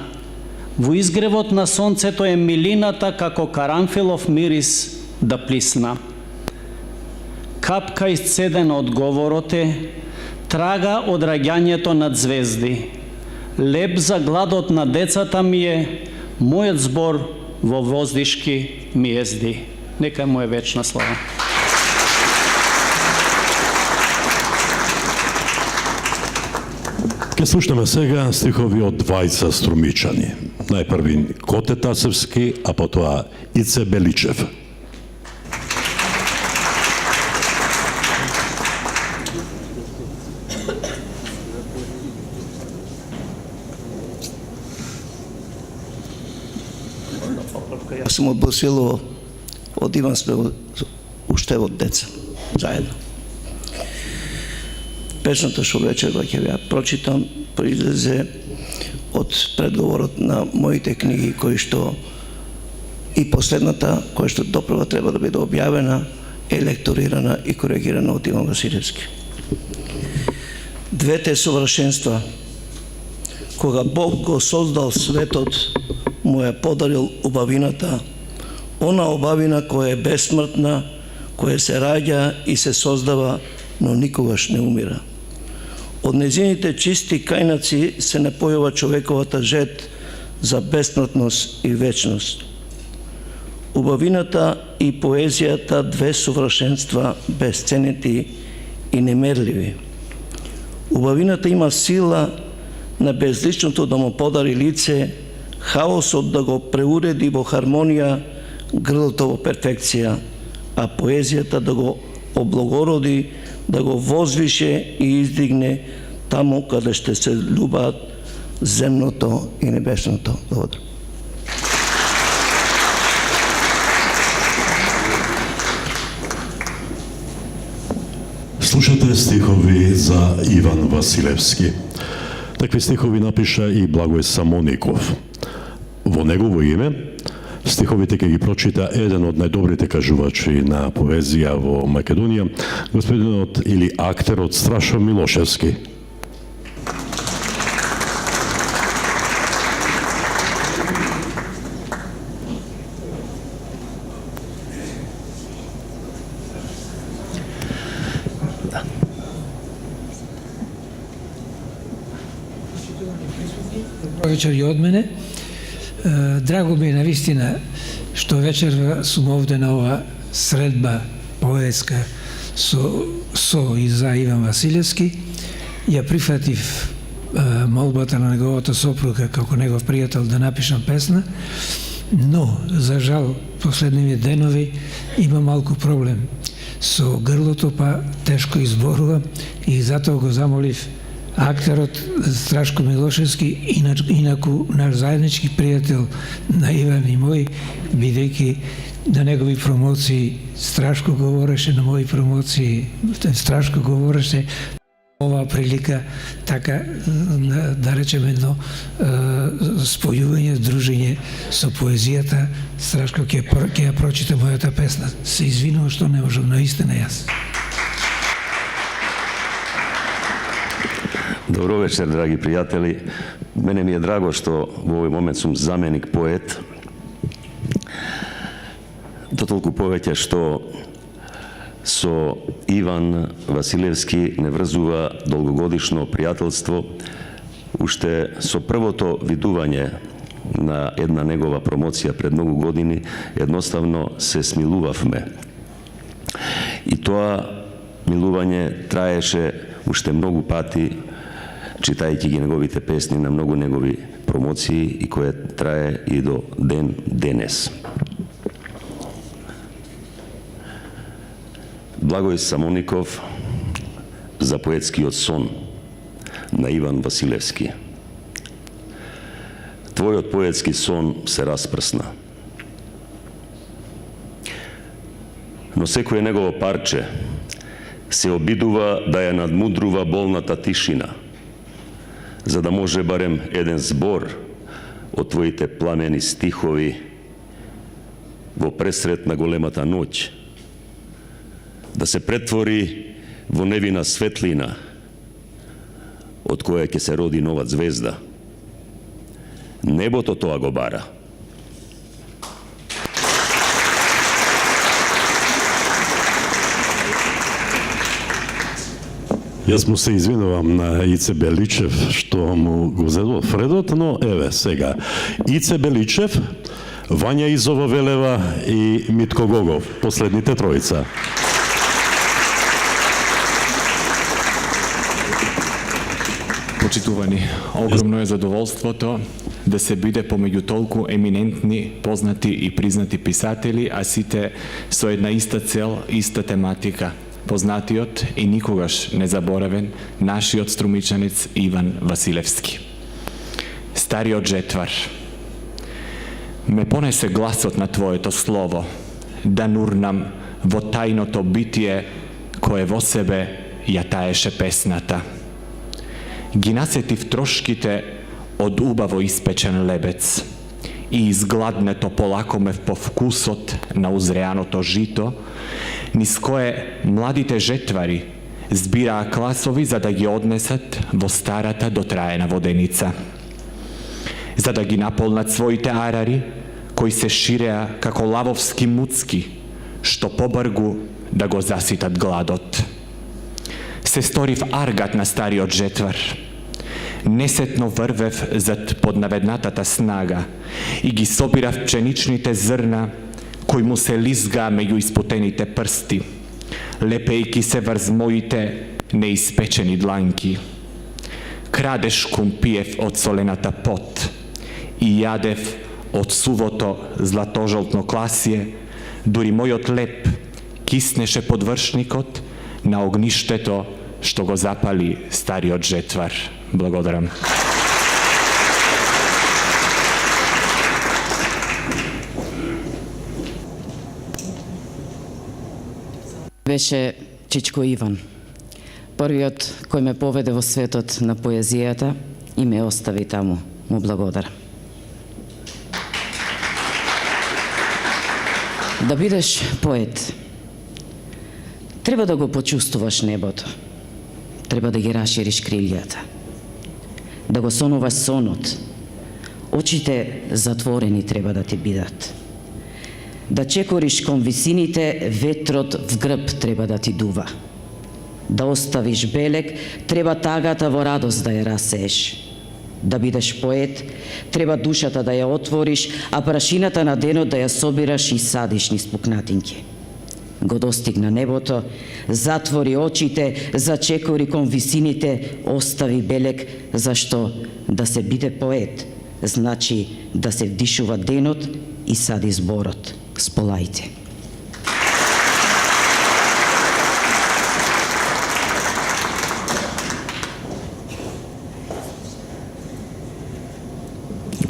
во изгревот на сонцето е милината како карамфилов мирис да плисна. Капка исцедена од говорот е, трага од раѓањето над звезди. Леп за гладот на децата ми е, мојот збор во воздишки ми езди. Нека му е вечна слава. Ке слушнеме сега стихови од двајца струмичани. Најпрви Коте Тасевски, а потоа Ице Беличев. Јас сум од Босилово, од Иван сме уште од деца, заедно. Песната што вечерва ќе ја прочитам произлезе од предговорот на моите книги кои што и последната која што допрва треба да биде објавена е лекторирана и коригирана од Иван Василевски. Двете совршенства кога Бог го создал светот му ја подарил убавината, она убавина која е бесмртна, која се раѓа и се создава, но никогаш не умира. Од незините чисти кајнаци се напојува човековата жет за бесмртност и вечност. Убавината и поезијата две совршенства безценити и немерливи. Убавината има сила на безличното да му подари лице, хаосот да го преуреди во хармонија, грлото во перфекција, а поезијата да го облагороди, да го возвише и издигне таму каде ще се љубаат земното и небесното. Благодарам. Слушате стихови за Иван Василевски. Такви стихови напиша и Благој Самоников. Во негово име стиховите ќе ги прочита еден од најдобрите кажувачи на поезија во Македонија, господинот или актерот Страшо Милошевски. Вечер и од мене. Драго ми е навистина што вечер сум овде на ова средба поетска со и за Иван Василевски. Ја прифатив молбата на неговата сопруга како негов пријател да напишам песна, но за жал последнивите денови има малку проблем со грлото, па тешко изборувам и затоа го замолив актерот Страшко Милошевски, инаку наш заеднички пријател на Иван и мој, бидејќи на негови промоции Страшко говореше, на мои промоции Страшко говореше, оваа прилика така да речеме едно спојување, дружење со поезијата. Страшко ќе ја прочита мојата песна. Се извинувам што не можам, наистина јас. Добро вечер, драги пријатели. Мене ми е драго што во овој момент сум заменик поет. Дотолку повеќе што со Иван Василевски не врзува долгогодишно пријателство. Уште со првото видување на една негова промоција пред многу години, едноставно се смилувавме. И тоа милување траеше уште многу пати, читајќи ги неговите песни на многу негови промоции и кое трае и до ден денес. Благој Самоников за поетскиот сон на Иван Василевски. Твојот поетски сон се распрсна. Но секое негово парче се обидува да ја надмудрува болната тишина, за да може барем еден збор од твоите пламени стихови во пресрет на големата ноќ да се претвори во невина светлина од која ќе се роди нова звезда. Небото тоа го бара. Јас му се извинувам на Ице Беличев што му го зедо Фредот, но еве сега. Ице Беличев, Вања Изова Велева и Митко Гогов, последните тројца. Почитувани, огромно е задоволството да се биде помеѓу толку еминентни, познати и признати писатели, а сите со една иста цел, иста тематика. Познатиот и никогаш незаборавен нашиот струмичанец Иван Василевски. Стариот жетвар. Ме понесе гласот на Твоето слово, да нурнам во тајното битие кое во себе ја таеше песната. Ги насетив трошките од убаво испечен лебец и изгладнето полакомев по вкусот на узреаното жито, низ кое младите жетвари збираа класови за да ги однесат во старата дотраена воденица. За да ги наполнат своите арари, кои се ширеа како лавовски муцки, што побргу да го заситат гладот. Се сторив аргат на стариот жетвар. Несетно врвев зад поднаведнатата снага и ги собирав пшеничните зрна кои му се лизгаа меѓу испотените прсти, лепејки се врз моите неиспечени дланки. Крадешком пиев од солената пот и јадев од сувото златожолтно класие, дури мојот леп киснеше под вршникот на огништето што го запали стариот жетвар. Благодарам. Беше Чичко Иван, првиот кој ме поведе во светот на поезијата и ме остави таму. Му благодарам. Да бидеш поет, треба да го почувствуваш небото, треба да ги расшириш крилјата, да го сонуваш сонот, очите затворени треба да ти бидат. Да чекориш кон висините, ветрот в грб треба да ти дува. Да оставиш белек, треба тагата во радост да ја расееш. Да бидеш поет, треба душата да ја отвориш, а прашината на денот да ја собираш и садиш низ пукнатинки. Го достигна небото, затвори очите, зачекори кон висините, остави белек, зашто да се биде поет, значи да се вдишува денот и сади зборот. Сполајте.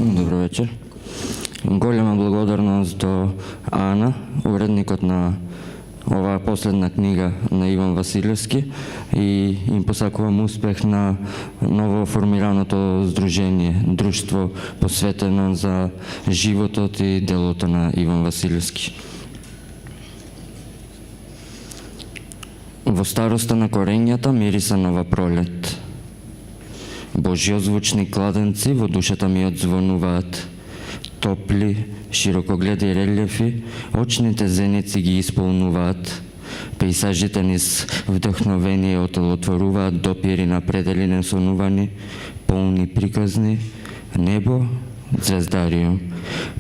Добро вечер. Голема благодарност до Ана, уредникот на оваа последна книга на Иван Василевски, и им посакувам успех на ново формираното здружение, друштво посветено за животот и делото на Иван Василевски. Во староста на корењата мириса нова пролет. Божјозвучни кладенци во душата ми одзвонуваат. Топли, широкогледи релјефи, очните зеници ги исполнуваат. Пейсажите низ вдохновение отворуваат допири на предели несонувани, полни приказни, небо, звездариум,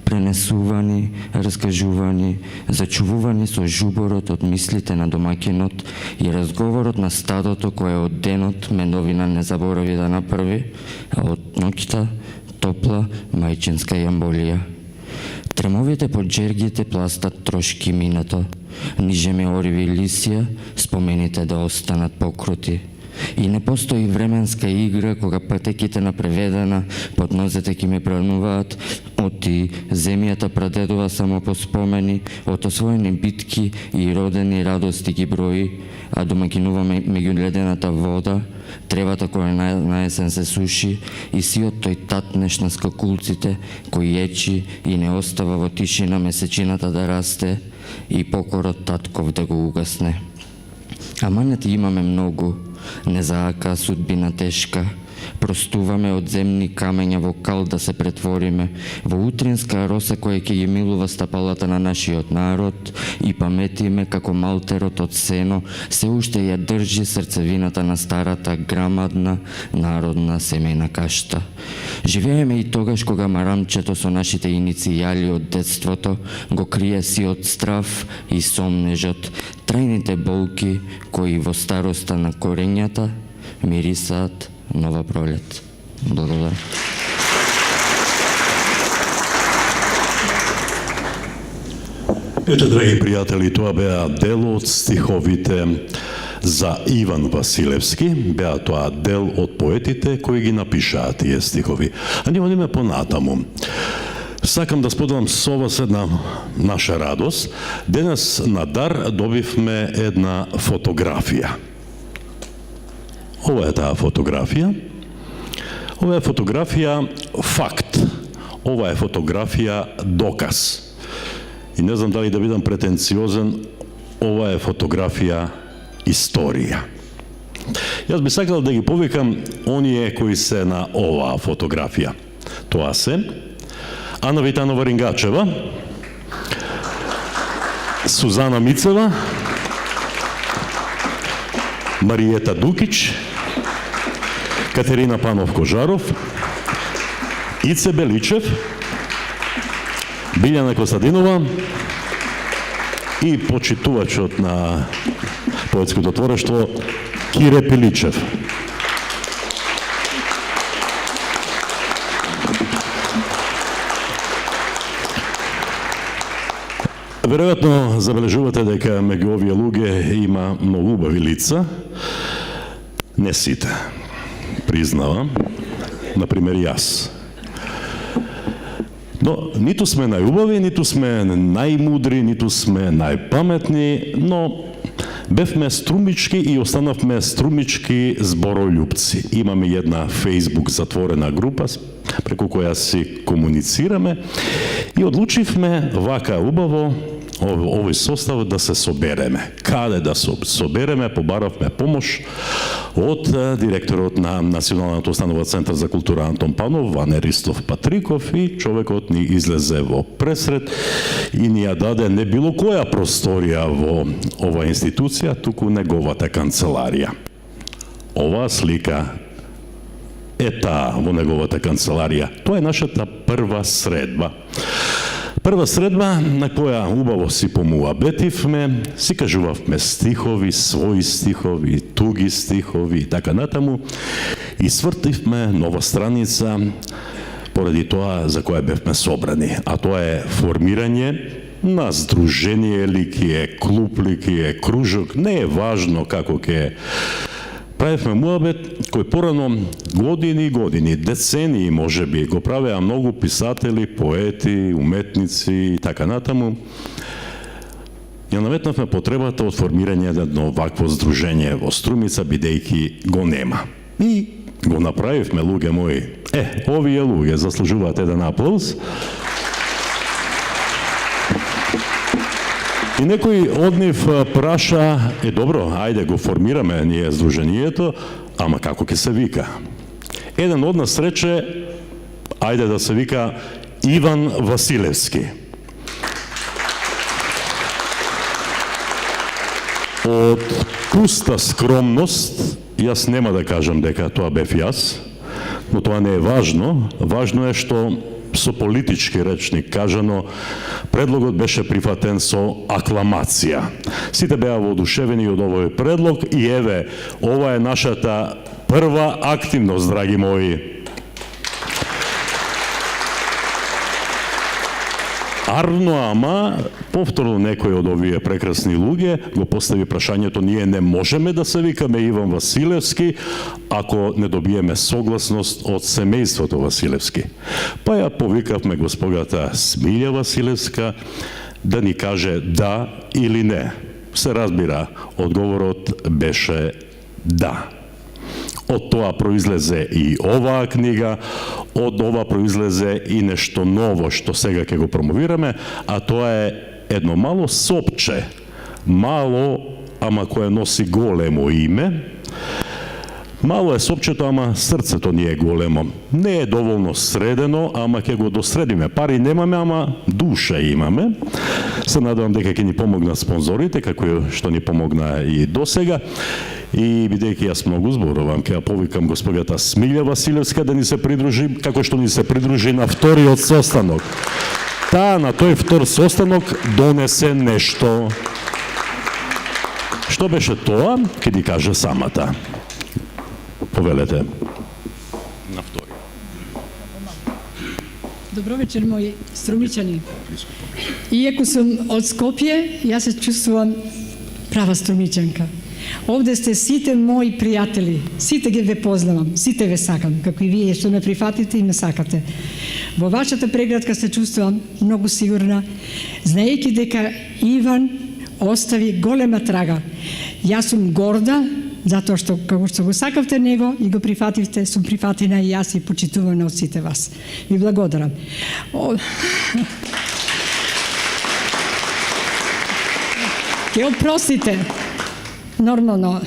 пренесувани, раскажувани, зачувувани со жуборот од мислите на домакинот и разговорот на стадото кое од денот ме новина не заборави да направи, а од ноќта топла мајчинска јамболија. Тремовите под джергите пластат трошки минато, ниже ме ориви лисија, спомените да останат покрути. И не постои временска игра кога патеките на преведена под нозете ки ме прануваат, оти земјата прадедува само по спомени, од освоени битки и родени радости ги брои, а домакинуваме меѓу ледената вода, тревата која на есен се суши и сиот тој татнеш на скакулците кој ечи и не остава во тишина месечината да расте и покорот татков да го угасне. Аманети имаме многу, незаака судбина тешка, простуваме од земни камења во кал да се претвориме, во утринска роса која ќе ги милува стапалата на нашиот народ и паметиме како малтерот од сено се уште ја држи срцевината на старата грамадна народна семејна кашта. Живееме и тогаш кога марамчето со нашите иницијали од детството го крие сиот страв и сомнежот, трајните болки кои во староста на корењата мирисаат нова пролет. Благодаря. Ете, драги пријатели, тоа беа дел од стиховите за Иван Василевски, беа тоа дел од поетите кои ги напишаа тие стихови. А ние одиме понатаму. Сакам да споделам со вас една наша радост. Денес на дар добивме една фотографија. Ова е таа фотографија. Ова е фотографија факт. Ова е фотографија доказ. И не знам дали да бидам претенциозен, ова е фотографија историја. Јас би сакал да ги повикам оние кои се на оваа фотографија. Тоа се Ана Витанова-Рингачева, Сузана Мицева, Маријета Дукич, Катерина Панов-Кожаров, Ице Беличев, Билјана Костадинова и почитувачот на поетското творештво Кире Пиличев. Веројатно забележувате дека меѓу овие луѓе има многу убави лица. Не сите, признавам. Например, јас. Но ниту сме најубави, ниту сме најмудри, ниту сме најпаметни, но бевме струмички и останавме струмички зборољупци. Имаме една Facebook затворена група преку која си комуницираме и одлучивме вака убаво овој состав да се собереме. Каде да собереме, побаравме помош од директорот на Националниот установа Центар за култура Антон Панов, Ване Ристов Патриков, и човекот ни излезе во пресред и ни ја даде не било која просторија во оваа институција, туку неговата канцеларија. Оваа слика е таа во неговата канцеларија. Тоа е нашата прва средба. Прва средба на која убаво си помуабетивме, си кажувавме стихови, своји стихови, туги стихови и така натаму, и свртивме нова страница поради тоа за која бевме собрани, а тоа е формирање на здружение ли ке, клуб ли ке, кружок, не е важно како ке. Правевме муабет кој порано години и години, децении можеби, го правеа многу писатели, поети, уметници и така натаму. Ја наметнавме потребата од формирање на едно вакво здружение во Струмица, бидејќи го нема. И го направивме, луѓе мои. Овие луѓе заслужуваат еден аплауз. И некој од нив праша, добро, ајде го формираме ние здружението, ама како ќе се вика? Еден од нас рече, ајде да се вика Иван Василевски. Од пуста скромност, јас нема да кажам дека тоа бев јас, но тоа не е важно. Важно е што со политички речник кажано, предлогот беше прифатен со акламација. Сите беа воодушевени од овој предлог и еве, ова е нашата прва активност, драги мои. Арно, ама, повторно некој од овие прекрасни луѓе го постави прашањето, ние не можеме да се викаме Иван Василевски ако не добиеме согласност од семејството Василевски. Па ја повикавме госпогата Смилја Василевска да ни каже да или не. Се разбира, одговорот беше да. Од тоа произлезе и оваа книга, од ова произлезе и нешто ново што сега ќе го промовираме, а тоа е едно мало сопче, мало, ама кое носи големо име. Мало е сопчето, ама срцето ни е големо. Не е доволно средено, ама ќе го досредиме. Пари немаме, ама душа имаме. Се надевам дека ќе ни помогнат спонзорите, како што ни помогна и досега. И бидејќи јас многу зборувам, ќе ја повикам госпогата Смилја Василевска да ни се придружи, како што ни се придружи на вториот состанок. Таа на тој втор состанок донесе нешто. Што беше тоа, ќе ни каже самата. Повелете. Dobro večer, moji strumičani. Iako sam od Skopje, ja se čustvujem prava strumičanka. Ovde ste site moji prijatelji, site ги ве познавам, сите ве сакам, како и вие што ме прифатите и ме сакате. Во вашата преградка се чувствувам многу сигурна, знаејќи дека Иван остави голема трага. Јас сум горда, затоа што како што го сакавте него и го прифативте, сум прифатена и јас и почитувана од сите вас. Ви благодарам. Ке опростите. Нормално,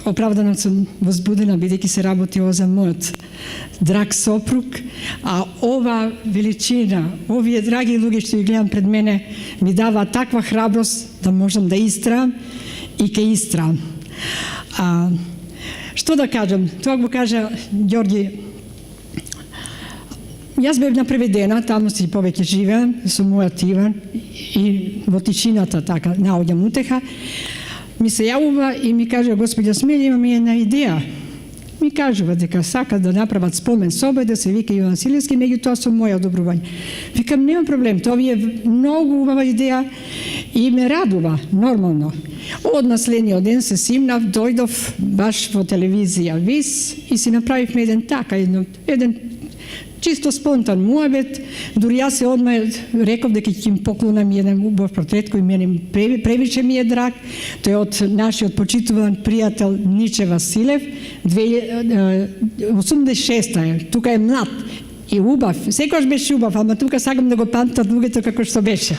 оправдано сум возбудена, бидејќи се работи ова за мојот драг сопруг, а ова величина, овие драги луѓе што ги гледам пред мене, ми дава таква храброст да можам да истраам и ке истраам. Што да кажам? Тоа го кажа Ѓорги. Јас бев напреведена, таму си повеќе живеам, со мојот Иван и во тишината така наоѓам утеха. Ми се јавува и ми кажа, господја Смелја, имам една идеја. Ми кажува дека сака да направат спомен соба да се вика Иван Василевски, меѓутоа со моја одобрување. Викам, нема проблем, тоа ви е многу убава идеја и ме радува, нормално. Од наследниот ден се симнав, дојдов баш во телевизија ВИС и си направивме еден чисто спонтан муабет, дури јас се одма реков дека ќе им поклонам еден убав портрет кој мене превише ми е драг. Тој е од нашиот почитуван пријател Ниче Василев, 86-та е, тука е млад и убав, секојаш беше убав, ама тука сакам да го памтат луѓето како што беше.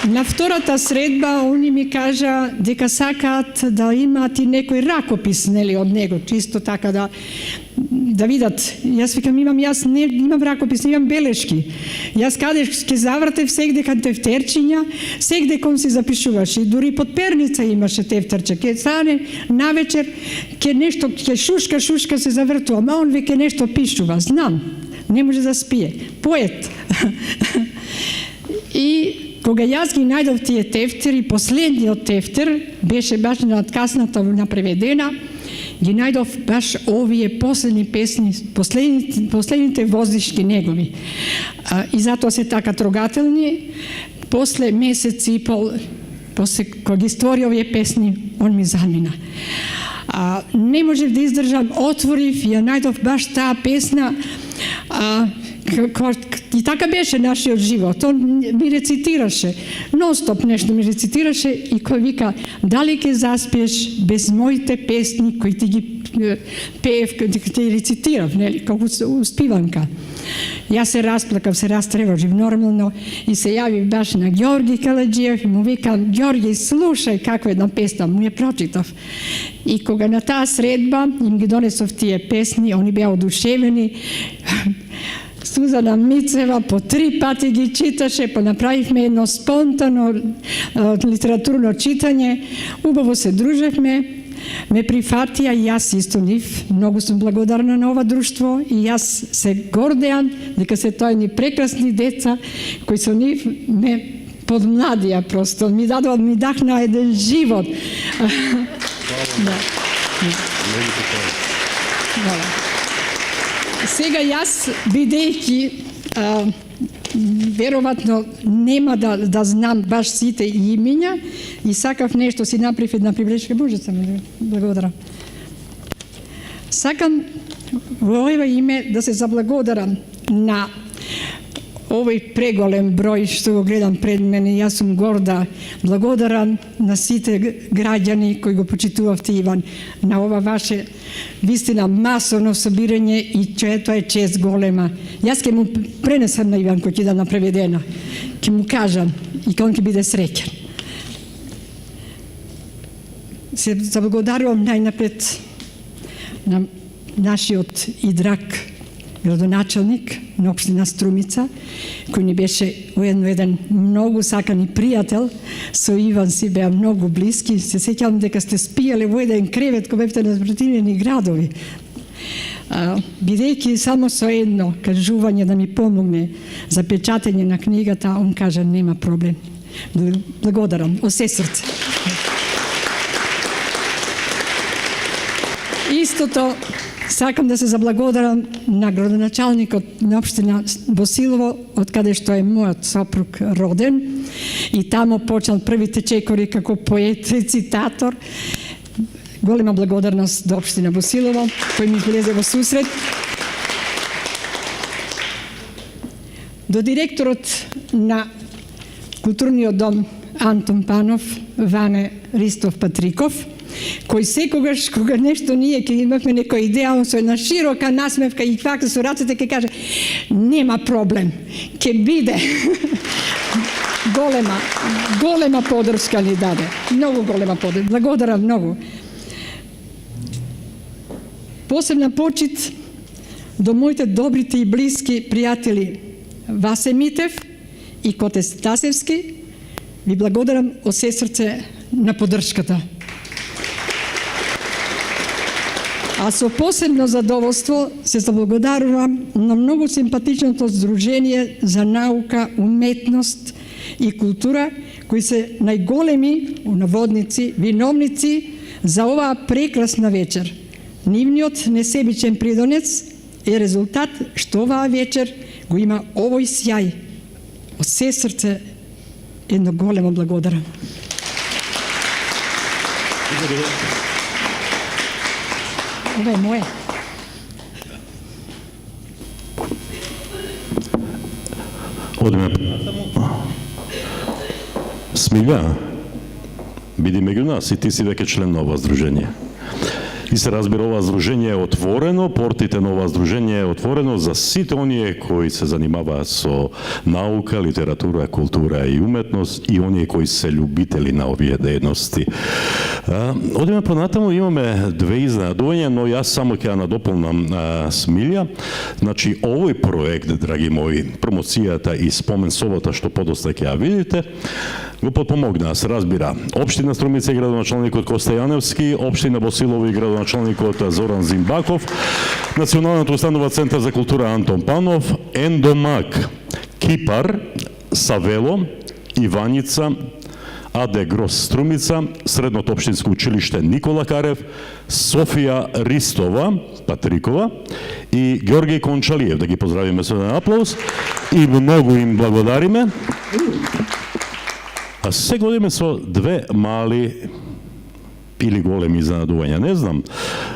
На втората средба, они ми кажа дека сакаат да имаат и некој ракопис, нели, од него, чисто така да видат. Јас викам, јас не имам ракопис, имам белешки. Јас каде ќе завртев сегде кај тефтерчиња, сегде кон си запишуваш. И дури под перница имаше тефтерче. Ке стане навечер, ке нешто, ке шушка се завртува, а он веќе нешто пишува. Знам, не може да спие. Поет. И кога јас ги најдов тие тефтери, последниот тефтер беше баш на откасната напреведена, ги најдов баш овие последни песни, последните воздишки негови. И затоа се така трогателни. После месец и пол, после кога ги створи овие песни, он ми замина. Не можев да издржам, отворив и ја најдов баш таа песна, и така беше нашиот живот. Он ми рецитираше, нон-стоп нешто ми рецитираше и кој вика, дали ќе заспиеш без моите песни кои ти ги пеев, кои ти рецитирав, нели, како успиванка. Јас се расплакав, се растревожив нормално и се јавив баш на Ѓорги Каладжиев и му викам, Ѓорги, слушај каква една песна, му ја прочитав. И кога на таа средба им ги донесов тие песни, они беа одушевени, Сузана Мицева по 3 пати ги читаше, па направивме едно спонтано литературно читање, убаво се дружевме, ме прифатија и јас исто нив. Многу сум благодарна на ова друштво и јас се гордеам дека се тоа ни прекрасни деца кои со нив ме подмладија просто, ми дахна еден живот. Сега јас, бидејќи веројатно нема да знам баш сите имиња и сакав нешто си направив една прибелешка, може само благодарам. Сакам во ова име да се заблагодарам на овој преголем број што го гледам пред мене. Јас сум горда, благодарам на сите граѓани кои го почитувавте Иван на ова ваше вистина масовно собирање и тоа е чест голема. Јас ќе му пренесам на Иван кој ќе да напреведена. Ќе му кажам и кога он ќе биде среќен. Се заблагодарувам најнапред на нашиот и драг градоначалник на општина Струмица, кој ни беше уедно еден многу сакан и пријател, со Иван си беа многу блиски. Се сеќавам дека сте спијале во еден кревет кога бевте на спротивени градови. Бидејќи само со едно кажување да ми помогне за печатење на книгата, он кажа нема проблем. Благодарам, од се срце. Истото Сакам да се заблагодарам на градоначалникот на општина Босилово, од каде што е мојот сопруг роден, и тамо почнал првите чекори како поет и цитатор. Голема благодарност до општина Босилово, кој ми излезе во сусрет. До директорот на културниот дом Антон Панов, Ване Ристов Патриков, кој секогаш кога нешто ние ќе имавме некоја идеја, он со една широка насмевка и факта со рацете ќе каже нема проблем, ќе биде. Голема подршка ни даде. Многу голема подршка. Благодарам многу. Посебна почит до моите добрите и блиски пријатели Васе Митев и Коте Стасевски. Ви благодарам од се срце на поддршката. А со посебно задоволство се заблагодарувам на многу симпатичното Сдружение за наука, уметност и култура, кои се најголеми, наводници, виновници за оваа прекрасна вечер. Нивниот несебичен придонец е резултат што оваа вечер го има овој сјај. Од се срце едно големо благодарам. Ова е моје. Одиме. Смилја, биди меѓу нас и ти си веќе член на ова здружение. И се разбира, ова здружение е отворено, портите на ова здружение е отворено за сите оние кои се занимаваат со наука, литература, култура и уметност и оние кои се љубители на овие дејности. Одиме понатаму, имаме две изненадувања, но јас само ќе ја надополнам Смилја. Значи, овој проект, драги мои, промоцијата и спомен собата што подоста ќе ја видите, го подпомогна, се разбира, Општина Струмица и градоначалникот Коста Јаневски, Општина Босилово и градоначалникот Зоран Зимбаков, Националната установа Центар за култура Антон Панов, Ендомак, Кипар, Савело, Иваница, АД Грос Струмица, Средното општинско училиште Никола Карев, Софија Ристова Патрикова и Георгиј Кончалиев. Да ги поздравиме со еден аплауз и многу им благодариме. А сега одиме со две мали или големи изненадувања, не знам.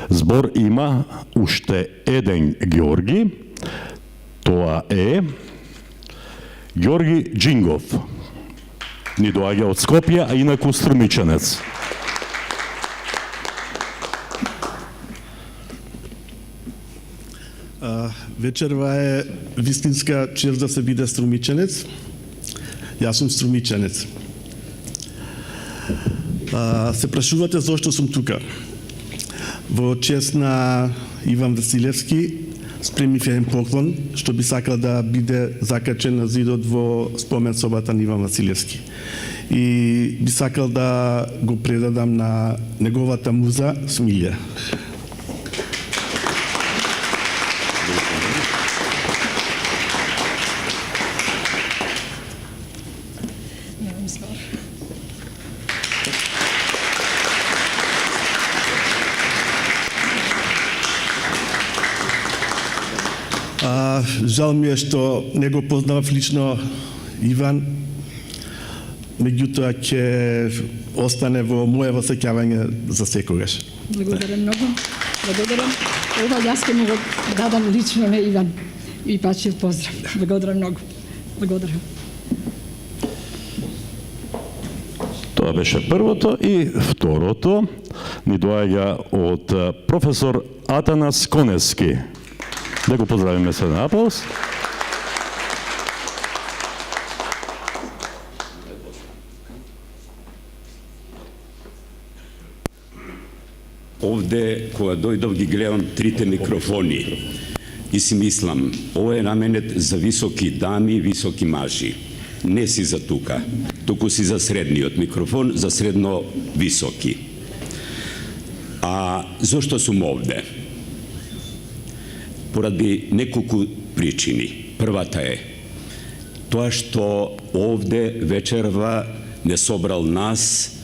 Збор има уште еден Георги, тоа е Георги Джингов. Ни доаѓа од Скопје, а инаку струмичанец. Вечерва е вистинска чест да се биде струмичанец. Јас сум струмичанец. Се прашувате зошто сум тука. Во чест на Иван Василевски спремив еден поклон што би сакал да биде закачен на зидот во спомен собата на Иван Василевски. И би сакал да го предадам на неговата муза Смилја. Жал ми е што не го познавав лично Иван, меѓутоа ќе остане во моје сеќавање за секогаш. Благодарам многу. Благодарам. Ова јас ќе му го дадам лично на Иван. И пачет поздрав. Благодарам многу. Благодарам. Тоа беше првото и второто ни доаѓа од професор Атанас Конески. Да го поздравиме се на аплауз. Овде, кога дојдов, ги гледам трите микрофони и си мислам, ова е наменет за високи дами и високи мажи. Не си за тука, туку си за средниот микрофон, за средно високи. А зошто сум овде? Поради неколку причини. Првата е тоа што овде вечерва не собрал нас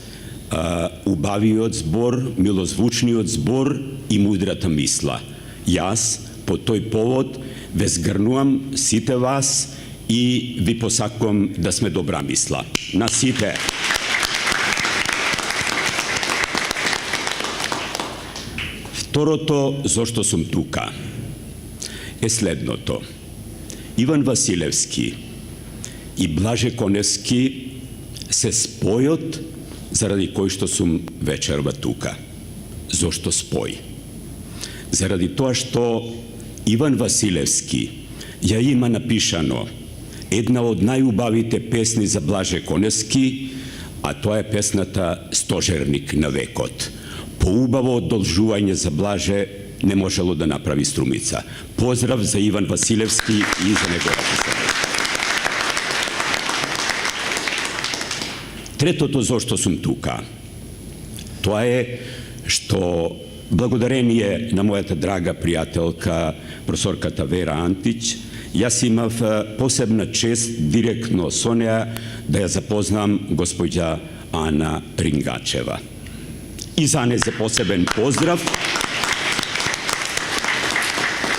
убавиот збор, милозвучниот збор и мудрата мисла. Јас, по тој повод, ве згрнувам сите вас и ви посакувам да сме добра мисла. На сите. Второто, зошто сум тука, е следното. Иван Василевски и Блаже Коневски се спојот заради кој што сум вечерва тука. Зошто спој? Заради тоа што Иван Василевски ја има напишано една од најубавите песни за Блаже Коневски, а тоа е песната Стожерник на векот. Поубаво одолжување за Блаже не можело да направи Струмица. Поздрав за Иван Василевски и за неговата семеја. Третото зошто сум тука, тоа е што благодарение на мојата драга пријателка, професорката Вера Антич, јас имав посебна чест директно со неа да ја запознам господја Ана Рингачева. И за незе посебен поздрав.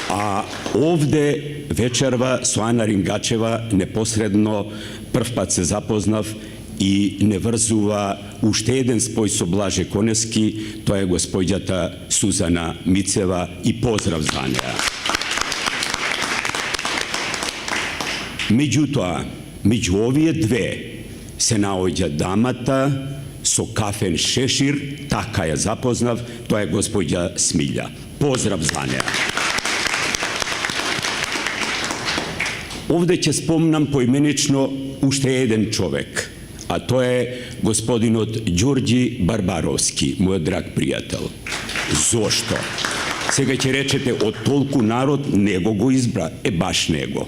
А овде вечерва со Ана Рингачева непосредно прв пат се запознав и не врзува уште еден спој со Блаже Коневски, тоа е господјата Сузана Мицева и поздрав за неа. Меѓутоа, меѓу овие две се наоѓа дамата со кафен шешир, така ја запознав, тоа е господја Смилја. Поздрав за неа. Овде ќе спомнам поименично уште еден човек, а тоа е господинот Ѓорѓи Барбаровски, мојот драг пријател. Зошто? Сега ќе речете, од толку народ него го избра, е баш него.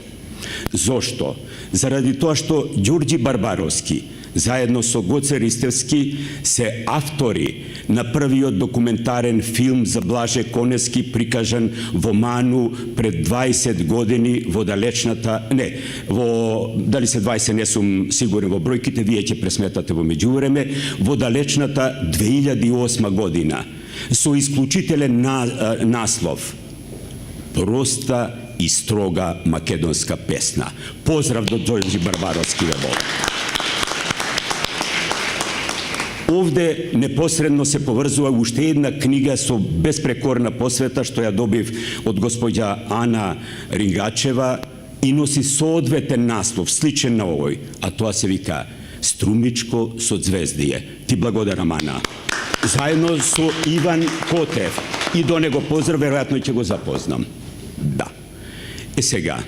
Зошто? Заради тоа што Ѓорѓи Барбаровски заедно со Гоце Ристевски се автори на првиот документарен филм за Блаже Коневски прикажан во Ману пред 20 години во далечната, дали се 20, не сум сигурен во бројките, вие ќе пресметате во меѓувреме, во далечната 2008 година, со исклучителен наслов Проста и строга македонска песна. Поздрав до Ѓорѓи Барбаровски ве молам. Овде непосредно се поврзува уште една книга со безпрекорна посвета што ја добив од господја Ана Рингачева и носи соодветен наслов, сличен на овој, а тоа се вика Струмичко со звездие. Ти благодарам, Ана. Заедно со Иван Котев. И до него поздрав, веројатно ќе го запознам. Да. Е сега,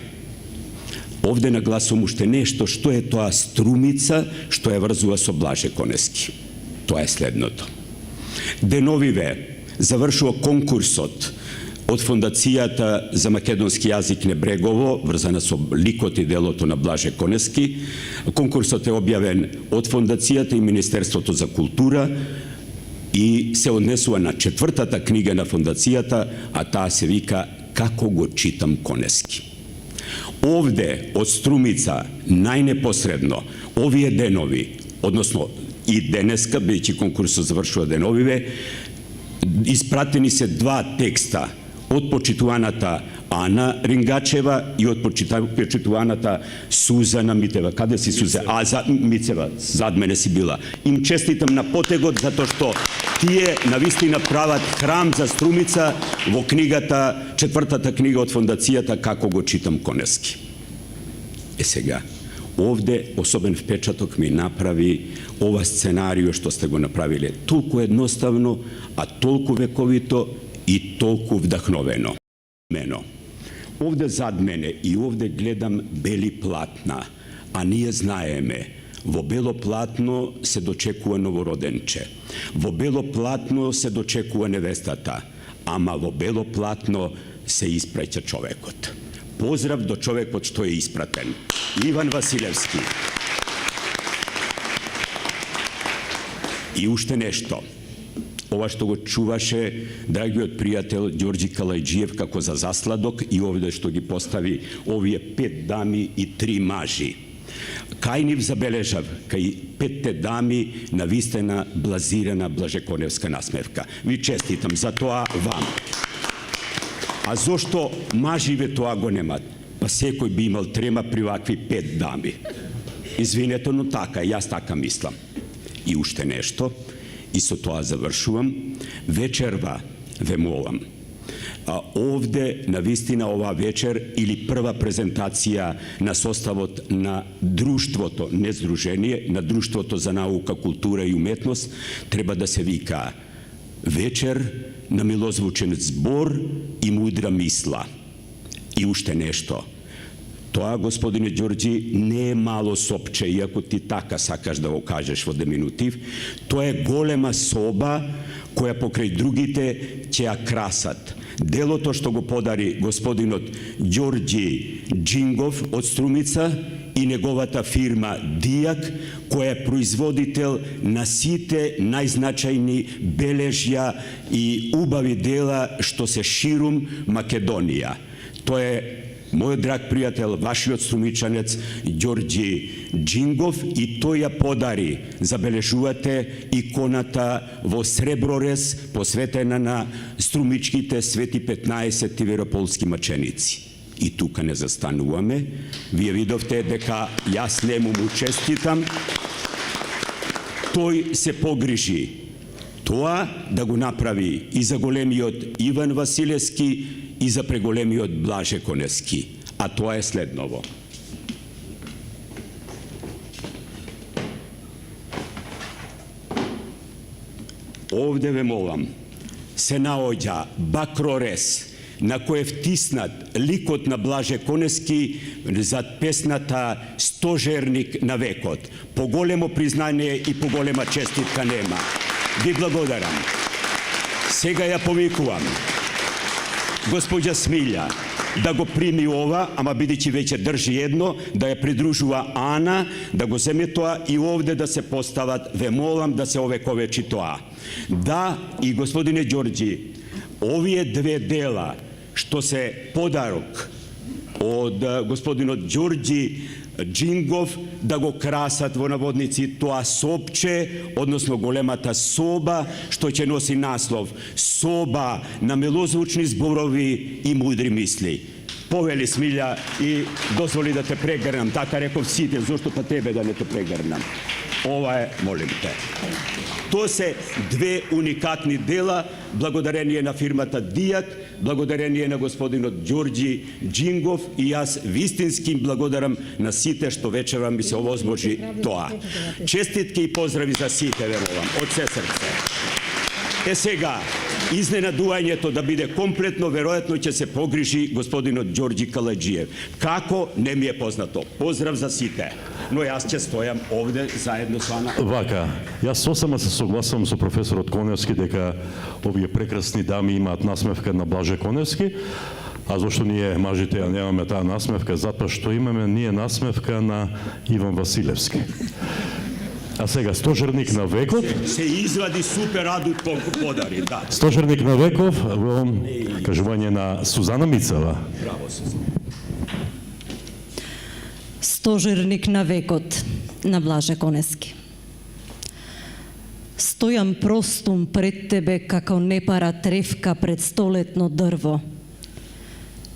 овде нагласувам уште нешто што е тоа Струмица што ја врзува со Блаже Коневски. Тоа е следното. Деновиве завршува конкурсот од Фондацијата за македонски јазик Небрегово, врзана со ликот и делото на Блаже Коневски. Конкурсот е објавен од Фондацијата и Министерството за култура и се однесува на четвртата книга на Фондацијата, а таа се вика Како го читам Коневски. Овде од Струмица најнепосредно овие денови, односно и денеска, бидејќи конкурсот завршува деновиве, испратени се два текста од почитуваната Ана Рингачева и од почитуваната Сузана Митева. Каде си, Сузе? Мицева, зад мене си била. Им честитам на потегот затоа што тие навистина прават храм за Струмица во книгата, четвртата книга од Фондацијата Како го читам Коневски. Е сега, овде особен впечаток ми направи ова сценарио што сте го направиле. Толку едноставно, а толку вековито и толку вдахновено. Овде зад мене и овде гледам бели платна, а ние знаеме, во бело платно се дочекува новороденче, во бело платно се дочекува невестата, ама во бело платно се испраќа човекот. Поздрав до човекот што е испратен. Иван Василевски. И уште нешто. Ова што го чуваше драгиот пријател Ѓорѓи Калајџиев како за засладок и овде што ги постави овие 5 дами и 3 мажи. Кај нив забележав, кај 5 дами навистина блазирана блажеконевска насмевка. Ви честитам за тоа вам. А зошто маживе тоа го немат? Па секој би имал трема при вакви 5 дами. Извинете, но така, јас така мислам. И уште нешто, и со тоа завршувам, вечерва ве молам. Овде, на вистина, ова вечер или прва презентација на составот на друштвото, не здружение, на друштвото за наука, култура и уметност, треба да се вика вечер на милозвучен збор и мудра мисла. И уште нешто. Тоа, господине Ѓорѓи, не е мало сопче, иако ти така сакаш да го кажеш во деминутив. Тоа е голема соба која покрај другите ќе ја красат. Делото што го подари господинот Ѓорѓи Џингов од Струмица и неговата фирма Дијак, која е производител на сите најзначајни бележја и убави дела што се ширум Македонија. Тоа е мојот драг пријател, вашиот струмичанец Ѓорѓи Џингов, и тој ја подари, забележувате, иконата во среброрез посветена на струмичките свети 15 верополски маченици. И тука не застануваме. Вие видовте дека јас нему му честитам. Тој се погрижи тоа да го направи и за големиот Иван Василевски и за преголемиот Блаже Конески. А тоа е следново. Овде ве молам, се наоѓа бакрорез на кој е втиснат ликот на Блаже Конески зад песната Стожерник на векот. Поголемо признание и поголема честитка нема. Ви благодарам. Сега ја повикувам госпоѓа Смилја да го прими ова, ама бидејќи веќе држи едно, да ја придружува Ана, да го земе тоа и овде да се постават, ве молам да се овековечи тоа. Да, и господине Ѓорѓи, овие две дела што се подарок од господинот Ѓорѓи Џингов, да го красат во наводници тоа сопче, односно големата соба, што ќе носи наслов Соба на милозвучни зборови и мудри мисли. Повели Смилја и дозволи да те прегрнам, така реков сите, зошто па тебе да не те прегрнам. Ова е, молим те. Тоа се две уникатни дела, благодарение на фирмата Дијак, благодарение на господинот Ѓорѓи Џингов, и јас вистински им благодарам на сите што вечерва ми се овозможи тоа. Честитки и поздрави за сите, ве молам, од се срце. Е сега, изненадувањето да биде комплетно, веројатно ќе се погрижи господинот Ѓорѓи Каладжиев. Како, не ми е познато. Поздрав за сите. Но јас ќе стојам овде заедно со Ана. Вака, јас сосема се согласувам со професорот Коневски дека овие прекрасни дами имаат насмевка на Блаже Коневски, а зошто ние мажите ја немаме таа насмевка? Затоа што имаме ние насмевка на Иван Василевски. А сега, Стожерник на веков. Се извади супер адут подари, да. Стожерник на веков, во кажување на Сузана Мицева. Браво, Сузана. Стожерник на векот на Блаже Конески. Стојам простум пред тебе како непара тревка пред столетно дрво.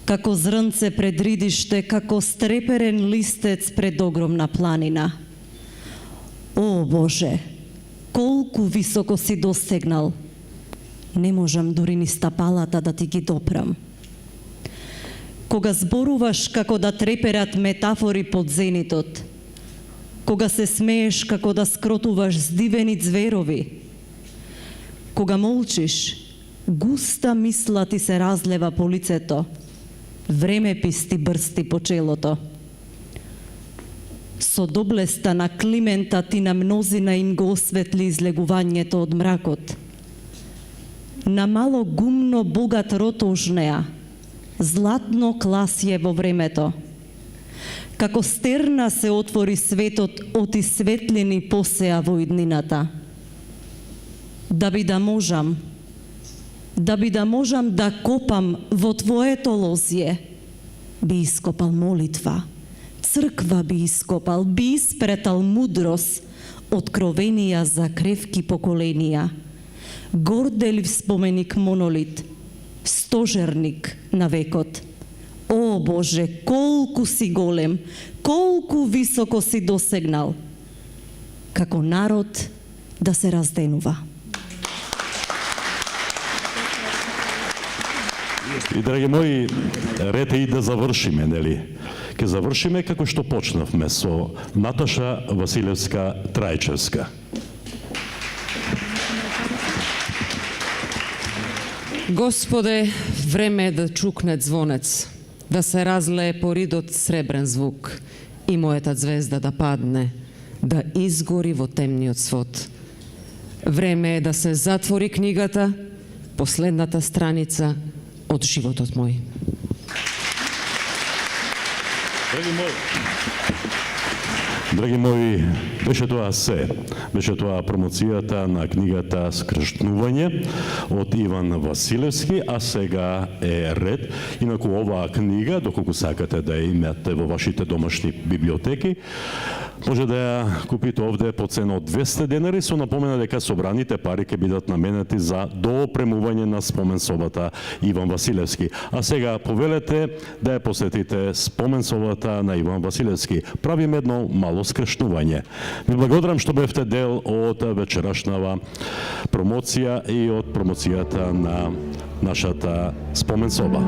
Како зрнце пред ридиште, како стреперен листец пред огромна планина. О, Боже, колку високо си достигнал. Не можам дури ни стапалата да ти ги допрам. Кога зборуваш како да треперат метафори под зенитот, кога се смееш како да скротуваш здивени зверови, кога молчиш, густа мисла ти се разлева по лицето, времепис ти брсти по челото. Со доблеста на Климента ти на мнозина им го осветли излегувањето од мракот. На мало гумно богат род ожнеа, златно класје во времето. Како стерна се отвори светот, оти светлини посеа во иднината. Да би да можам да копам во твоето лозје, би ископал молитва, црква би ископал, би испретал мудрост, откровенија за кревки поколенија, горделив споменик монолит, стожерник на векот. О Боже, колку си голем, колку високо си досегнал. Како народ да се разденува. И, драги мои, ред е и да завршиме, нели? Ке завршиме како што почнавме со Наташа Василевска Трајчевска. Господе, време е да чукне звонец, да се разлее по ридот сребрен звук и мојата звезда да падне, да изгори во темниот свод. Време е да се затвори книгата, последната страница од животот мој. Драги мои, беше тоа се. Беше тоа промоцијата на книгата Скршнување од Иван Василевски, а сега е ред. Инаку оваа книга, доколку сакате да ја имате во вашите домашни библиотеки, може да ја купите овде по цена од 200 денари, со напомена дека собраните пари ќе бидат наменети за доопремување на споменсобата Иван Василевски. А сега повелете да ја посетите споменсобата на Иван Василевски. Правиме едно мало скршнување. Ви благодарам што бевте дел од вечерашнава промоција и од промоцијата на нашата споменсоба.